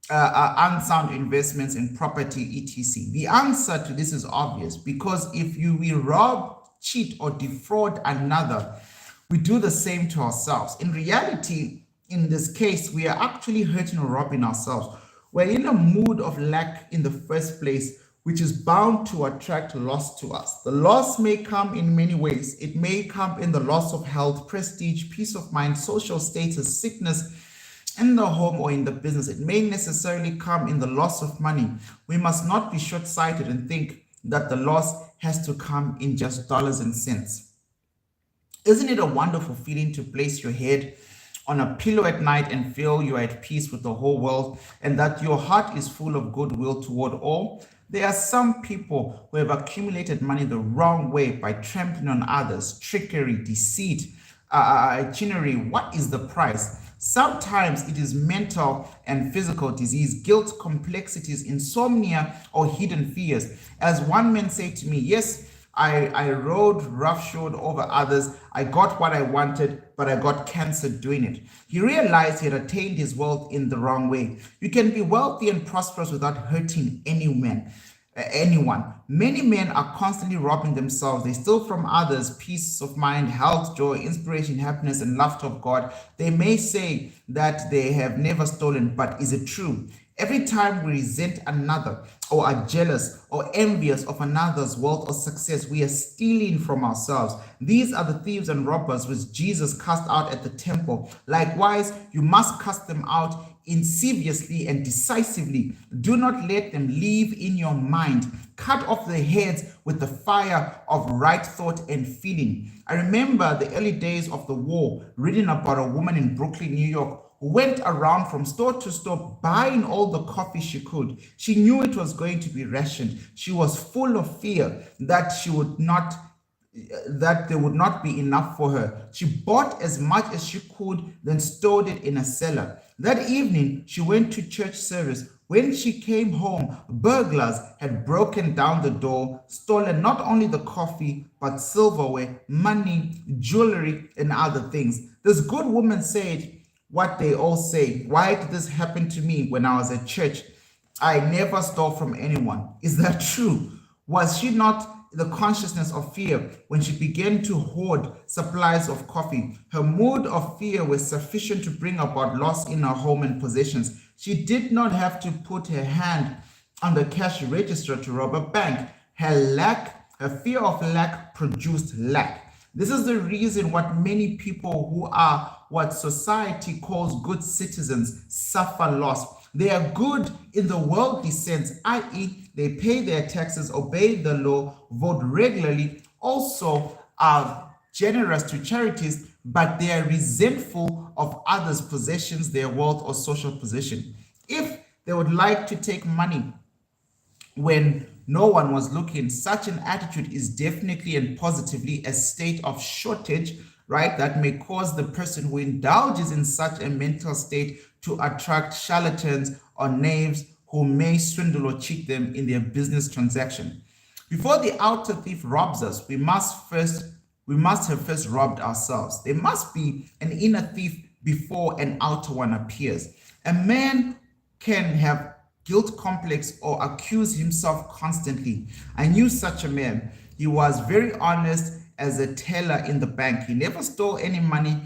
unsound investments in property, etc. The answer to this is obvious, because if we rob, cheat, or defraud another, we do the same to ourselves. In reality, in this case, we are actually hurting or robbing ourselves. We're in a mood of lack in the first place, which is bound to attract loss to us. The loss may come in many ways. It may come in the loss of health, prestige, peace of mind, social status, sickness, in the home or in the business. It may necessarily come in the loss of money. We must not be short-sighted and think that the loss has to come in just dollars and cents. Isn't it a wonderful feeling to place your head on a pillow at night and feel you are at peace with the whole world and that your heart is full of goodwill toward all? There are some people who have accumulated money the wrong way by trampling on others, trickery, deceit, itinerary. What is the price? Sometimes it is mental and physical disease, guilt, complexities, insomnia, or hidden fears. As one man said to me, yes, I rode roughshod over others. I got what I wanted, but I got cancer doing it. He realized he had attained his wealth in the wrong way. You can be wealthy and prosperous without hurting anyone. Many men are constantly robbing themselves. They steal from others peace of mind, health, joy, inspiration, happiness, and laughter of God. They may say that they have never stolen, but is it true? Every time we resent another or are jealous or envious of another's wealth or success, we are stealing from ourselves. These are the thieves and robbers which Jesus cast out at the temple. Likewise, you must cast them out insidiously and decisively. Do not let them live in your mind. Cut off their heads with the fire of right thought and feeling. I remember the early days of the war, reading about a woman in Brooklyn, New York, who went around from store to store buying all the coffee she could. She knew it was going to be rationed. She was full of fear that there would not be enough for her. She bought as much as she could, then stored it in a cellar. That evening, she went to church service. When she came home, burglars had broken down the door, stolen not only the coffee, but silverware, money, jewelry, and other things. This good woman said what they all say. Why did this happen to me when I was at church? I never stole from anyone. Is that true? Was she not the consciousness of fear when she began to hoard supplies of coffee? Her mood of fear was sufficient to bring about loss in her home and possessions. She did not have to put her hand on the cash register to rob a bank. Her fear of lack produced lack. This is the reason what many people who are what society calls good citizens suffer loss. They are good in the worldly sense, i.e., they pay their taxes, obey the law, vote regularly, also are generous to charities, but they are resentful of others' possessions, their wealth, or social position. If they would like to take money when no one was looking, such an attitude is definitely and positively a state of shortage, right? That may cause the person who indulges in such a mental state to attract charlatans or knaves who may swindle or cheat them in their business transaction. Before the outer thief robs us, we must have first robbed ourselves. There must be an inner thief before an outer one appears. A man can have guilt complex or accuse himself constantly. I knew such a man. He was very honest as a teller in the bank. He never stole any money,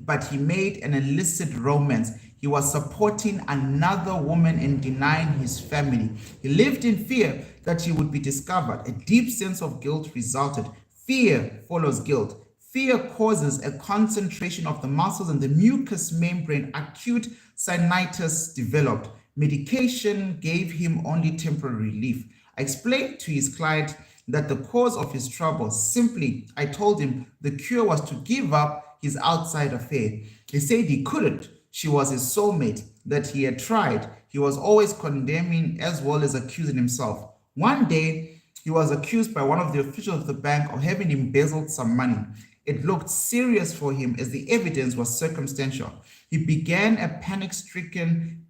but he made an illicit romance. He was supporting another woman and denying his family. He lived in fear that he would be discovered. A deep sense of guilt resulted. Fear follows guilt. Fear causes a concentration of the muscles and the mucous membrane. Acute sinusitis developed. Medication gave him only temporary relief. I explained to his client that the cause of his trouble, simply, I told him the cure was to give up his outside affair. He said he couldn't. She was his soulmate, that he had tried. He was always condemning as well as accusing himself. One day, he was accused by one of the officials of the bank of having embezzled some money. It looked serious for him as the evidence was circumstantial. He became panic-stricken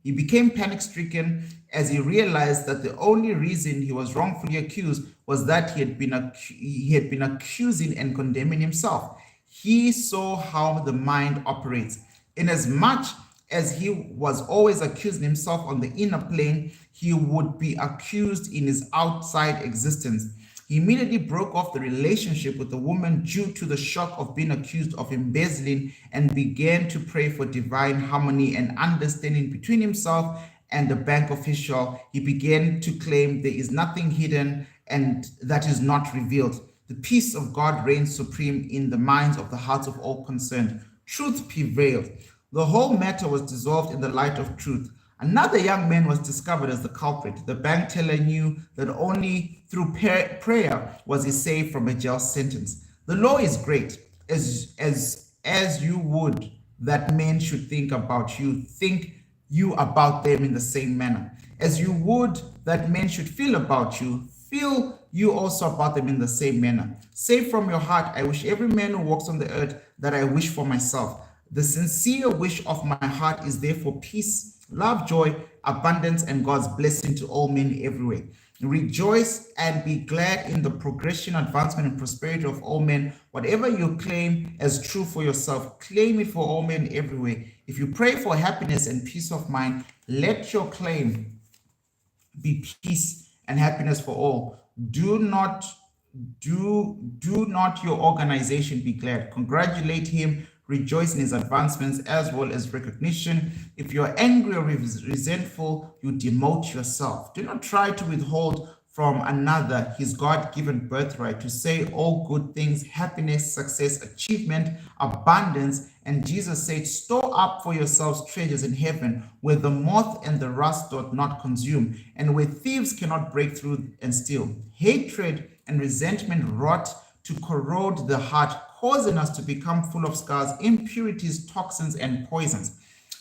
as he realized that the only reason he was wrongfully accused was that he had been accusing and condemning himself. He saw how the mind operates. Inasmuch as he was always accusing himself on the inner plane, he would be accused in his outside existence. He immediately broke off the relationship with the woman due to the shock of being accused of embezzling and began to pray for divine harmony and understanding between himself and the bank official. He began to claim there is nothing hidden and that is not revealed. The peace of God reigns supreme in the minds of the hearts of all concerned. Truth prevailed. The whole matter was dissolved in the light of truth. Another young man was discovered as the culprit. The bank teller knew that only through prayer was he saved from a jail sentence. The law is great. As you would that men should think about you, think you about them in the same manner. As you would that men should feel about you, feel you also about them in the same manner. Say from your heart, I wish every man who walks on the earth that I wish for myself. The sincere wish of my heart is therefore peace, love, joy, abundance, and God's blessing to all men everywhere. Rejoice and be glad in the progression, advancement, and prosperity of all men. Whatever you claim as true for yourself, claim it for all men everywhere. If you pray for happiness and peace of mind, let your claim be peace and happiness for all. Do not your organization be glad. Congratulate him. Rejoice in his advancements as well as recognition. If you're angry or resentful, you demote yourself. Do not try to withhold from another his God-given birthright, to say all good things, happiness, success, achievement, abundance. And Jesus said, store up for yourselves treasures in heaven, where the moth and the rust doth not consume, and where thieves cannot break through and steal. Hatred and resentment rot to corrode the heart, causing us to become full of scars, impurities, toxins, and poisons.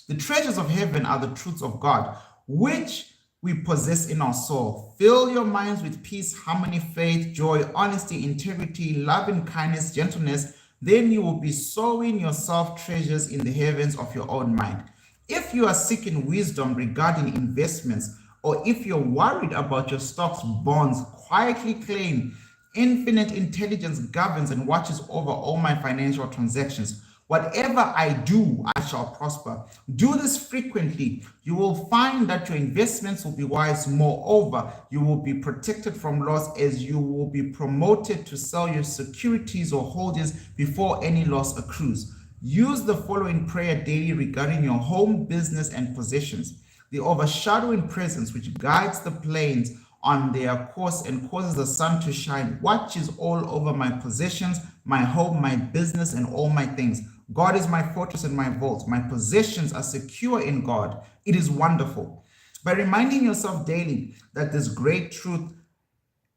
The treasures of heaven are the truths of God, which we possess in our soul. Fill your minds with peace, harmony, faith, joy, honesty, integrity, love, and kindness, gentleness. Then you will be sowing yourself treasures in the heavens of your own mind. If you are seeking wisdom regarding investments, or if you're worried about your stocks, bonds, quietly claim, infinite intelligence governs and watches over all my financial transactions. Whatever I do, I shall prosper. Do this frequently. You will find that your investments will be wise. Moreover, you will be protected from loss, as you will be promoted to sell your securities or holdings before any loss accrues. Use the following prayer daily regarding your home, business, and possessions. The overshadowing presence which guides the planes on their course and causes the sun to shine, watches all over my possessions, my home, my business, and all my things. God is my fortress and my vault. My possessions are secure in God. It is wonderful. By reminding yourself daily that this great truth,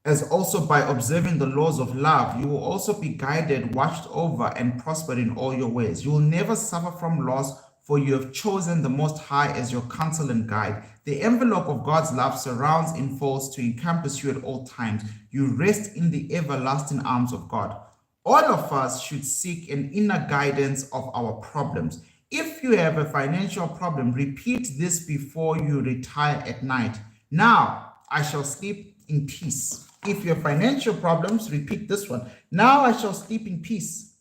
as also by observing the laws of love, you will also be guided, watched over, and prospered in all your ways. You will never suffer from loss, for you have chosen the Most High as your counsel and guide. The envelope of God's love surrounds, enfolds to encompass you at all times. You rest in the everlasting arms of God. All of us should seek an inner guidance of our problems. If you have a financial problem, repeat this before you retire at night. Now I shall sleep in peace. If you have financial problems, repeat this one. Now I shall sleep in peace.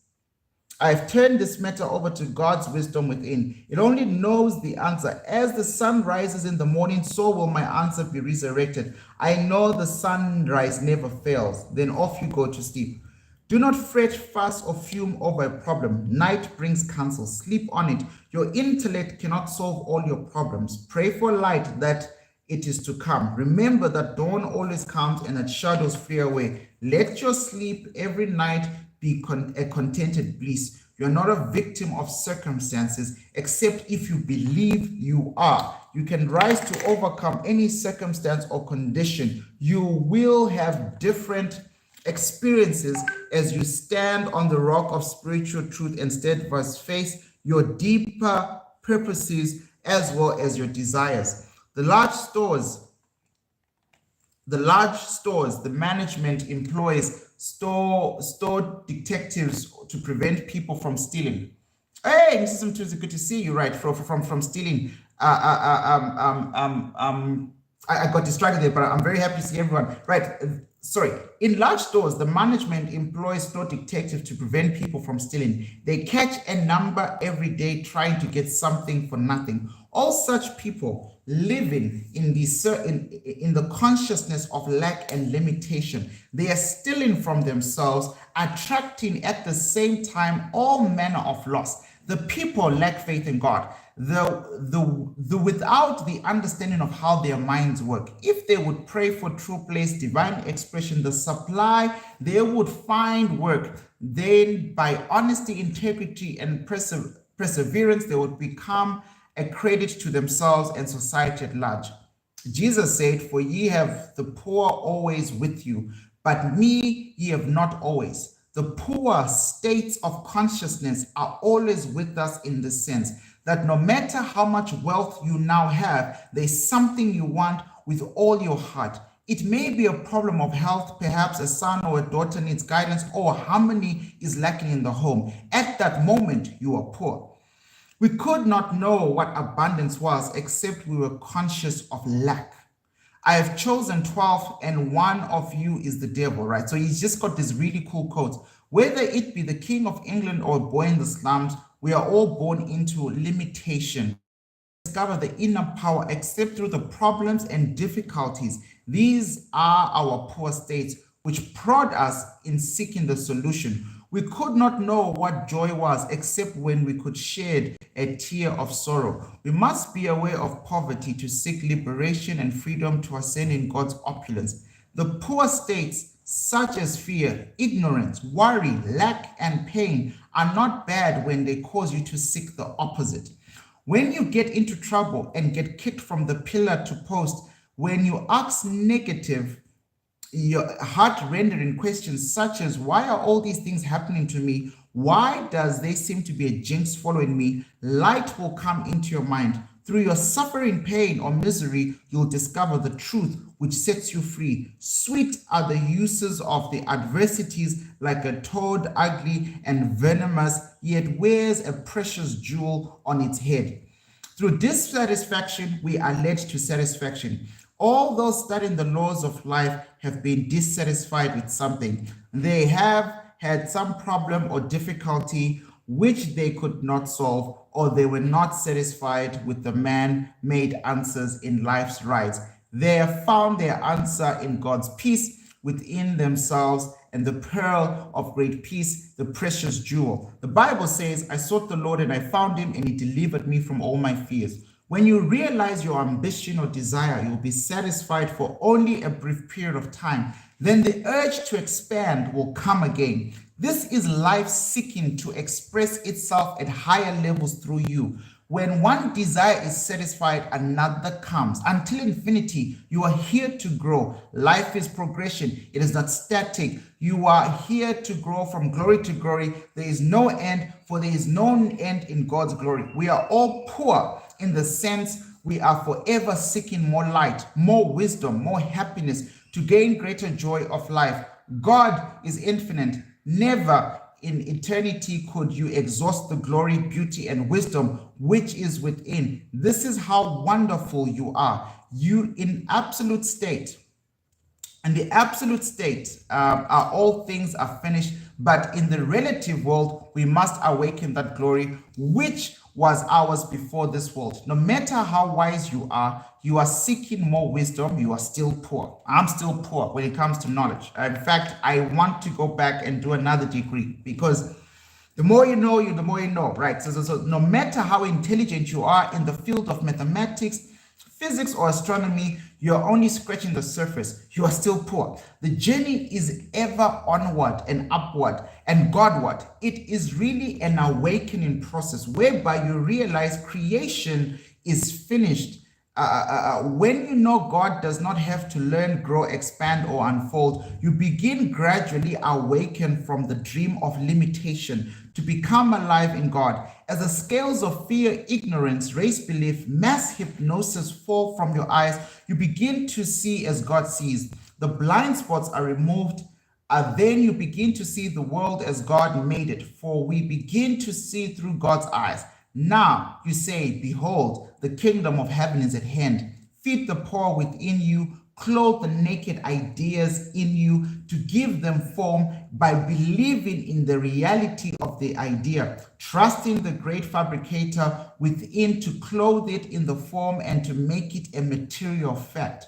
I've turned this matter over to God's wisdom within. It only knows the answer. As the sun rises in the morning, so will my answer be resurrected. I know the sunrise never fails. Then off you go to sleep. Do not fret, fuss, or fume over a problem. Night brings counsel. Sleep on it. Your intellect cannot solve all your problems. Pray for light that it is to come. Remember that dawn always comes and that shadows flee away. Let your sleep every night be a contented bliss. You're not a victim of circumstances, except if you believe you are. You can rise to overcome any circumstance or condition. You will have different experiences as you stand on the rock of spiritual truth and steadfast face your deeper purposes as well as your desires. The large stores, the management employs store detectives to prevent people from stealing. Hey, Mrs. Mtuzi, good to see you. Right, from stealing. I got distracted there, but I'm very happy to see everyone. Right, sorry. In large stores, the management employs store detectives to prevent people from stealing. They catch a number every day trying to get something for nothing. All such people living in the consciousness of lack and limitation, they are stealing from themselves, attracting at the same time all manner of loss. The people lack faith in God. Without the understanding of how their minds work. If they would pray for true place, divine expression, the supply, they would find work. Then by honesty, integrity, and perseverance, they would become a credit to themselves and society at large. Jesus said, "For ye have the poor always with you, but me ye have not always." The poor states of consciousness are always with us in the sense that no matter how much wealth you now have, there's something you want with all your heart. It may be a problem of health, perhaps a son or a daughter needs guidance, or harmony is lacking in the home. At that moment, you are poor. We could not know what abundance was except we were conscious of lack. I have chosen 12 and one of you is the devil, right? So he's just got these really cool quotes. Whether it be the king of England or a boy in the slums, we are all born into limitation. Discover the inner power except through the problems and difficulties. These are our poor states which prod us in seeking the solution. We could not know what joy was except when we could shed a tear of sorrow. We must be aware of poverty to seek liberation and freedom to ascend in God's opulence. The poor states such as fear, ignorance, worry, lack, and pain are not bad when they cause you to seek the opposite. When you get into trouble and get kicked from the pillar to post, when you ask negative, your heart-rendering questions such as, why are all these things happening to me? Why does there seem to be a jinx following me? Light will come into your mind. Through your suffering, pain, or misery, you'll discover the truth which sets you free. Sweet are the uses of the adversities, like a toad, ugly and venomous, yet wears a precious jewel on its head. Through dissatisfaction, we are led to satisfaction. All those studying the laws of life have been dissatisfied with something. They have had some problem or difficulty which they could not solve, or they were not satisfied with the man-made answers in life's rights. They have found their answer in God's peace within themselves and the pearl of great peace, the precious jewel. The Bible says, I sought the Lord and I found him and he delivered me from all my fears. When you realize your ambition or desire, you'll be satisfied for only a brief period of time. Then the urge to expand will come again. This is life seeking to express itself at higher levels through you. When one desire is satisfied, another comes. Until infinity, you are here to grow. Life is progression. It is not static. You are here to grow from glory to glory. There is no end, for there is no end in God's glory. We are all poor in the sense we are forever seeking more light, more wisdom, more happiness to gain greater joy of life. God is infinite. Never in eternity could you exhaust the glory, beauty, and wisdom which is within. This is how wonderful you are. You in absolute state. In the absolute state, are all things are finished, but in the relative world, we must awaken that glory which was ours before this world. No matter how wise you are seeking more wisdom, you are still poor. I'm still poor when it comes to knowledge. In fact, I want to go back and do another degree, because the more you know, the more you know, right? So no matter how intelligent you are in the field of mathematics, physics, or astronomy, you're only scratching the surface. You are still poor. The journey is ever onward and upward and Godward. It is really an awakening process whereby you realize creation is finished. When you know God does not have to learn, grow, expand, or unfold, you begin gradually awaken from the dream of limitation to become alive in God. As the scales of fear, ignorance, race belief, mass hypnosis fall from your eyes, you begin to see as God sees. The blind spots are removed. Then you begin to see the world as God made it, for we begin to see through God's eyes. Now you say, behold, the kingdom of heaven is at hand. Feed the poor within you, clothe the naked ideas in you, to give them form by believing in the reality of the idea, trusting the great fabricator within to clothe it in the form and to make it a material fact.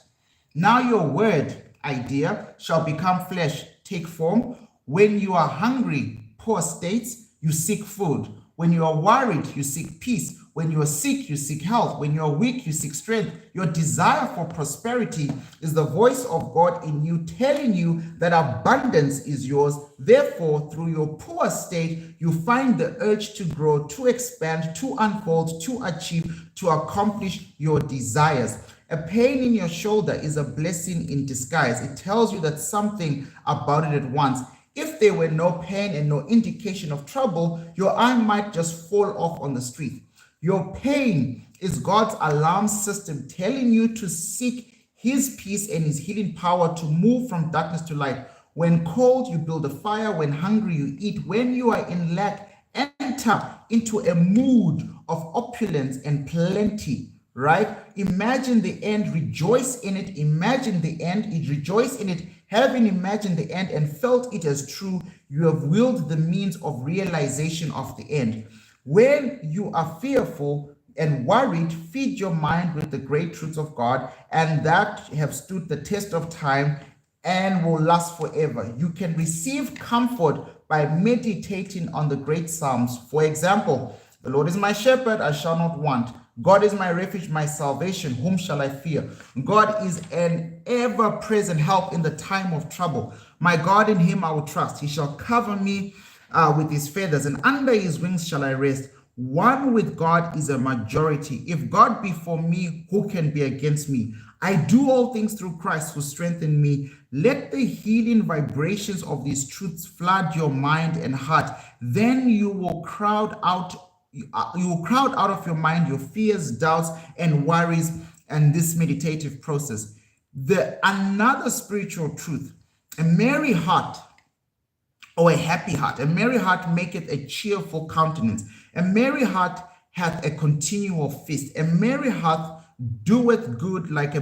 Now your word, idea, shall become flesh, take form. When you are hungry, poor states, you seek food. When you are worried, you seek peace. When you are sick, you seek health. When you are weak, you seek strength. Your desire for prosperity is the voice of God in you, telling you that abundance is yours. Therefore, through your poor state, you find the urge to grow, to expand, to unfold, to achieve, to accomplish your desires. A pain in your shoulder is a blessing in disguise. It tells you that something about it at once. If there were no pain and no indication of trouble, your eye might just fall off on the street. Your pain is God's alarm system telling you to seek his peace and his healing power to move from darkness to light. When cold, you build a fire. When hungry, you eat. When you are in lack, enter into a mood of opulence and plenty. Right? Imagine the end, rejoice in it. Imagine the end, rejoice in it. Having imagined the end and felt it as true, you have willed the means of realization of the end. When you are fearful and worried, feed your mind with the great truths of God, and that have stood the test of time and will last forever. You can receive comfort by meditating on the great Psalms. For example, the Lord is my shepherd, I shall not want. God is my refuge, my salvation. Whom shall I fear? God is an ever-present help in the time of trouble. My God, in him I will trust. He shall cover me with his feathers, and under his wings shall I rest. One with God is a majority. If God be for me, who can be against me? I do all things through Christ who strengthened me. Let the healing vibrations of these truths flood your mind and heart. Then you will crowd out of your mind your fears, doubts, and worries, and this meditative process. Another spiritual truth: a merry heart or a happy heart. A merry heart maketh a cheerful countenance. A merry heart hath a continual feast. A merry heart doeth good like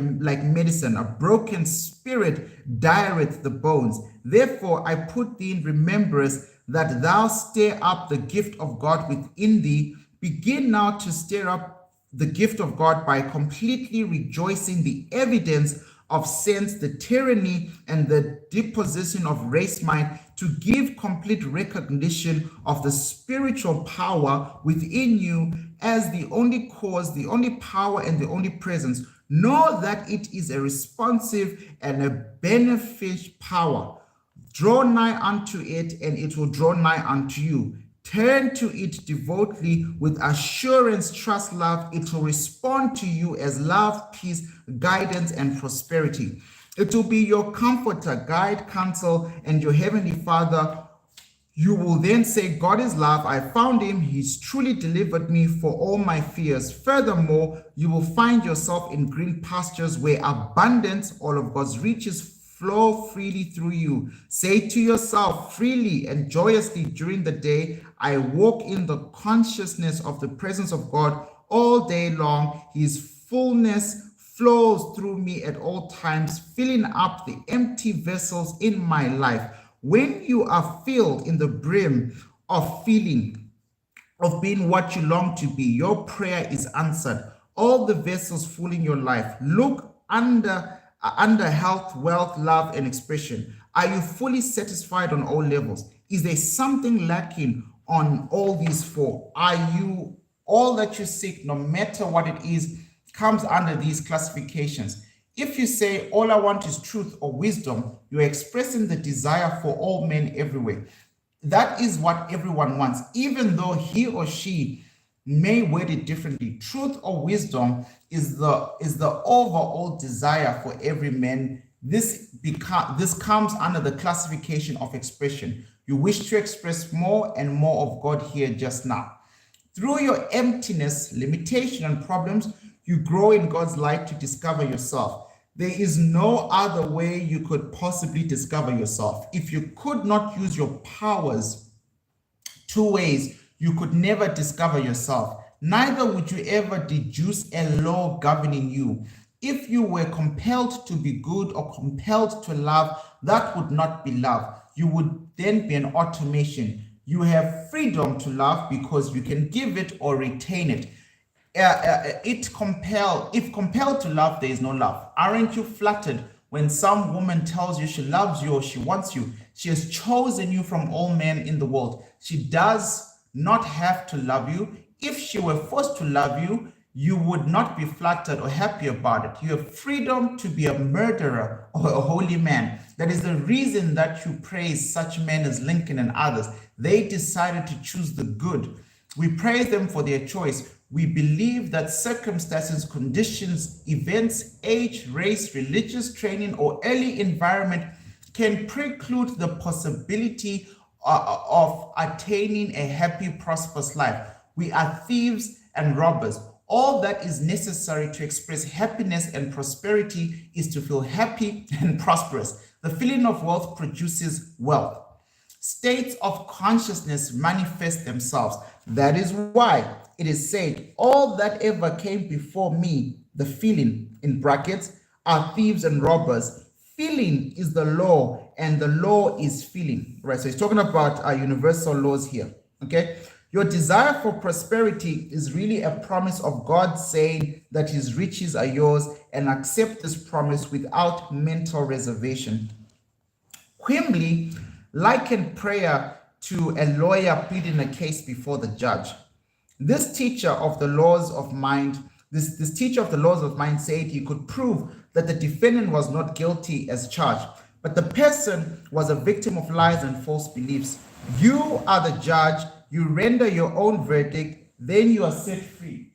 medicine. A broken spirit direth the bones. Therefore I put thee in remembrance, that thou stir up the gift of God within thee. Begin now to stir up the gift of God by completely rejoicing the evidence of sense, the tyranny and the deposition of race mind, to give complete recognition of the spiritual power within you as the only cause, the only power, and the only presence. Know that it is a responsive and a beneficial power. Draw nigh unto it, and it will draw nigh unto you. Turn to it devotedly with assurance, trust, love. It will respond to you as love, peace, guidance, and prosperity. It will be your comforter, guide, counsel, and your heavenly Father. You will then say, God is love. I found him. He's truly delivered me for all my fears. Furthermore, you will find yourself in green pastures where abundance, all of God's riches, flow freely through you. Say to yourself freely and joyously during the day, I walk in the consciousness of the presence of God all day long. His fullness flows through me at all times, filling up the empty vessels in my life. When you are filled in the brim of feeling, of being what you long to be, your prayer is answered. All the vessels full in your life. Look under health, wealth, love, and expression. Are you fully satisfied on all levels? Is there something lacking on all these four? Are you all that you seek, no matter what it is, comes under these classifications? If you say, all I want is truth or wisdom, you're expressing the desire for all men everywhere. That is what everyone wants, even though he or she may word it differently. Truth or wisdom is the overall desire for every man. This comes under the classification of expression. You wish to express more and more of God here just now. Through your emptiness, limitation, and problems, you grow in God's light to discover yourself. There is no other way you could possibly discover yourself. If you could not use your powers two ways, you could never discover yourself. Neither would you ever deduce a law governing you. If you were compelled to be good or compelled to love, that would not be love. You would then be an automation. You have freedom to love because you can give it or retain it. If compelled to love, there is no love. Aren't you flattered when some woman tells you she loves you or she wants you? She has chosen you from all men in the world. She does not have to love you. If she were forced to love you, you would not be flattered or happy about it. You have freedom to be a murderer or a holy man. That is the reason that you praise such men as Lincoln and others. They decided to choose the good. We praise them for their choice. We believe that circumstances, conditions, events, age, race, religious training, or early environment can preclude the possibility of attaining a happy, prosperous life. We are thieves and robbers. All that is necessary to express happiness and prosperity is to feel happy and prosperous. The feeling of wealth produces wealth. States of consciousness manifest themselves. That is why it is said, all that ever came before me, the feeling, in brackets, are thieves and robbers. Feeling is the law, and the law is feeling. Right, so he's talking about our universal laws here, okay? Your desire for prosperity is really a promise of God saying that his riches are yours, and accept this promise without mental reservation. Quimby likened prayer to a lawyer pleading a case before the judge. This teacher of the laws of mind, this teacher of the laws of mind said he could prove that the defendant was not guilty as charged, but the person was a victim of lies and false beliefs. You are the judge, you render your own verdict, then you are set free.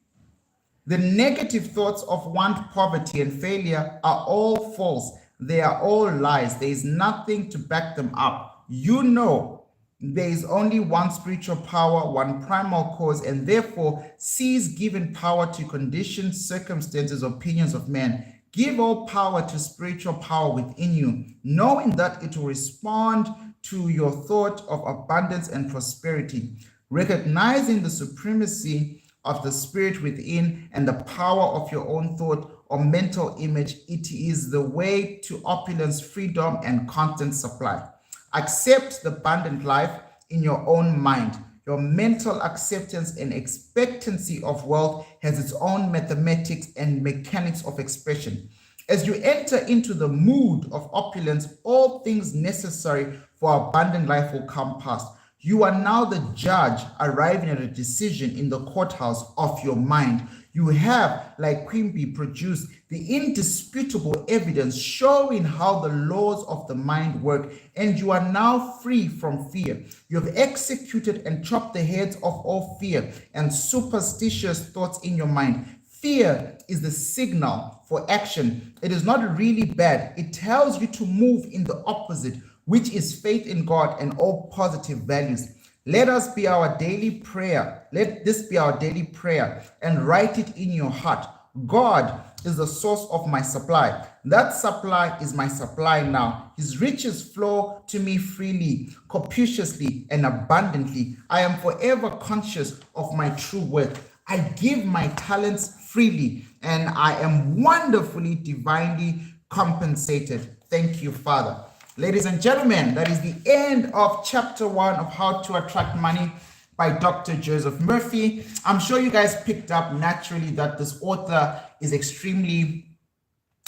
The negative thoughts of want, poverty, and failure are all false. They are all lies. There is nothing to back them up. You know there is only one spiritual power, one primal cause, and therefore cease giving power to conditions, circumstances, opinions of men. Give all power to spiritual power within you, knowing that it will respond to your thought of abundance and prosperity. Recognizing the supremacy of the spirit within and the power of your own thought or mental image, it is the way to opulence, freedom, and constant supply. Accept the abundant life in your own mind. Your mental acceptance and expectancy of wealth has its own mathematics and mechanics of expression. As you enter into the mood of opulence, all things necessary for abundant life will come past. You are now the judge arriving at a decision in the courthouse of your mind. You have, like Quimby, produced the indisputable evidence showing how the laws of the mind work, and you are now free from fear. You have executed and chopped the heads of all fear and superstitious thoughts in your mind. Fear is the signal for action. It is not really bad. It tells you to move in the opposite, which is faith in God and all positive values. Let us be our daily prayer. Let this be our daily prayer and write it in your heart. God, is the source of my supply. That supply is my supply now. His riches flow to me freely, copiously, and abundantly. I am forever conscious of my true worth. I give my talents freely, and I am wonderfully, divinely compensated. Thank you, Father. Ladies and gentlemen, that is the end of chapter 1 of How to Attract Money by Dr. Joseph Murphy. I'm sure you guys picked up naturally that this author is extremely,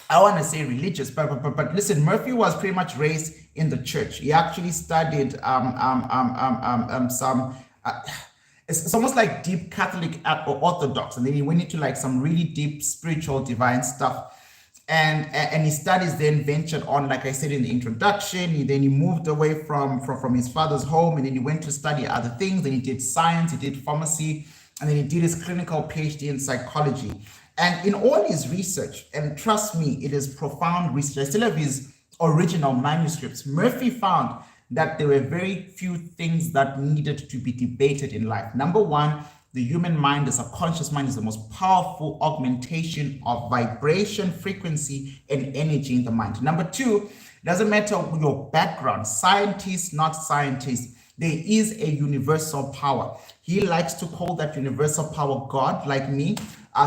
I want to say religious, but listen, Murphy was pretty much raised in the church. He actually studied some, it's almost like deep Catholic or Orthodox, and then he went into like some really deep spiritual divine stuff. And his studies then ventured on, like I said in the introduction. He moved away from his father's home, and then he went to study other things. Then he did science, he did pharmacy, and then he did his clinical PhD in psychology. And in all his research, and trust me, it is profound research. I still have his original manuscripts. Murphy found that there were very few things that needed to be debated in life. Number one, the human mind, the subconscious mind, is the most powerful augmentation of vibration, frequency, and energy in the mind. Number two, it doesn't matter your background, scientists, not scientists, there is a universal power. He likes to call that universal power God, like me.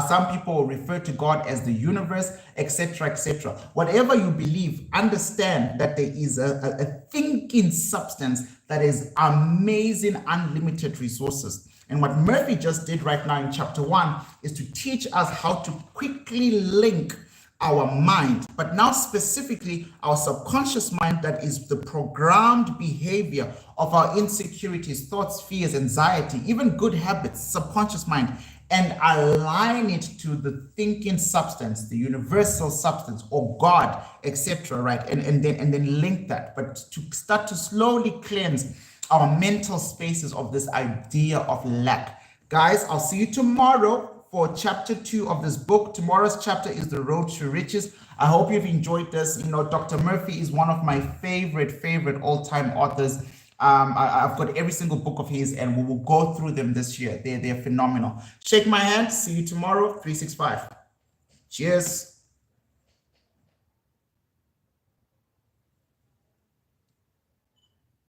Some people refer to God as the universe, etc., etc. Whatever you believe, understand that there is a thinking substance that is amazing, unlimited resources. And what Murphy just did right now in chapter 1 is to teach us how to quickly link our mind, but now specifically our subconscious mind, that is the programmed behavior of our insecurities, thoughts, fears, anxiety, even good habits, subconscious mind, and align it to the thinking substance, the universal substance, or God, etc., right? And then link that, but to start to slowly cleanse our mental spaces of this idea of lack. Guys, I'll see you tomorrow for chapter 2 of this book. Tomorrow's chapter is The Road to Riches. I hope you've enjoyed this. You know, Dr. Murphy is one of my favorite all-time authors. I've got every single book of his, and we will go through them this year. They're phenomenal. Shake my hand. See you tomorrow, 365. Cheers.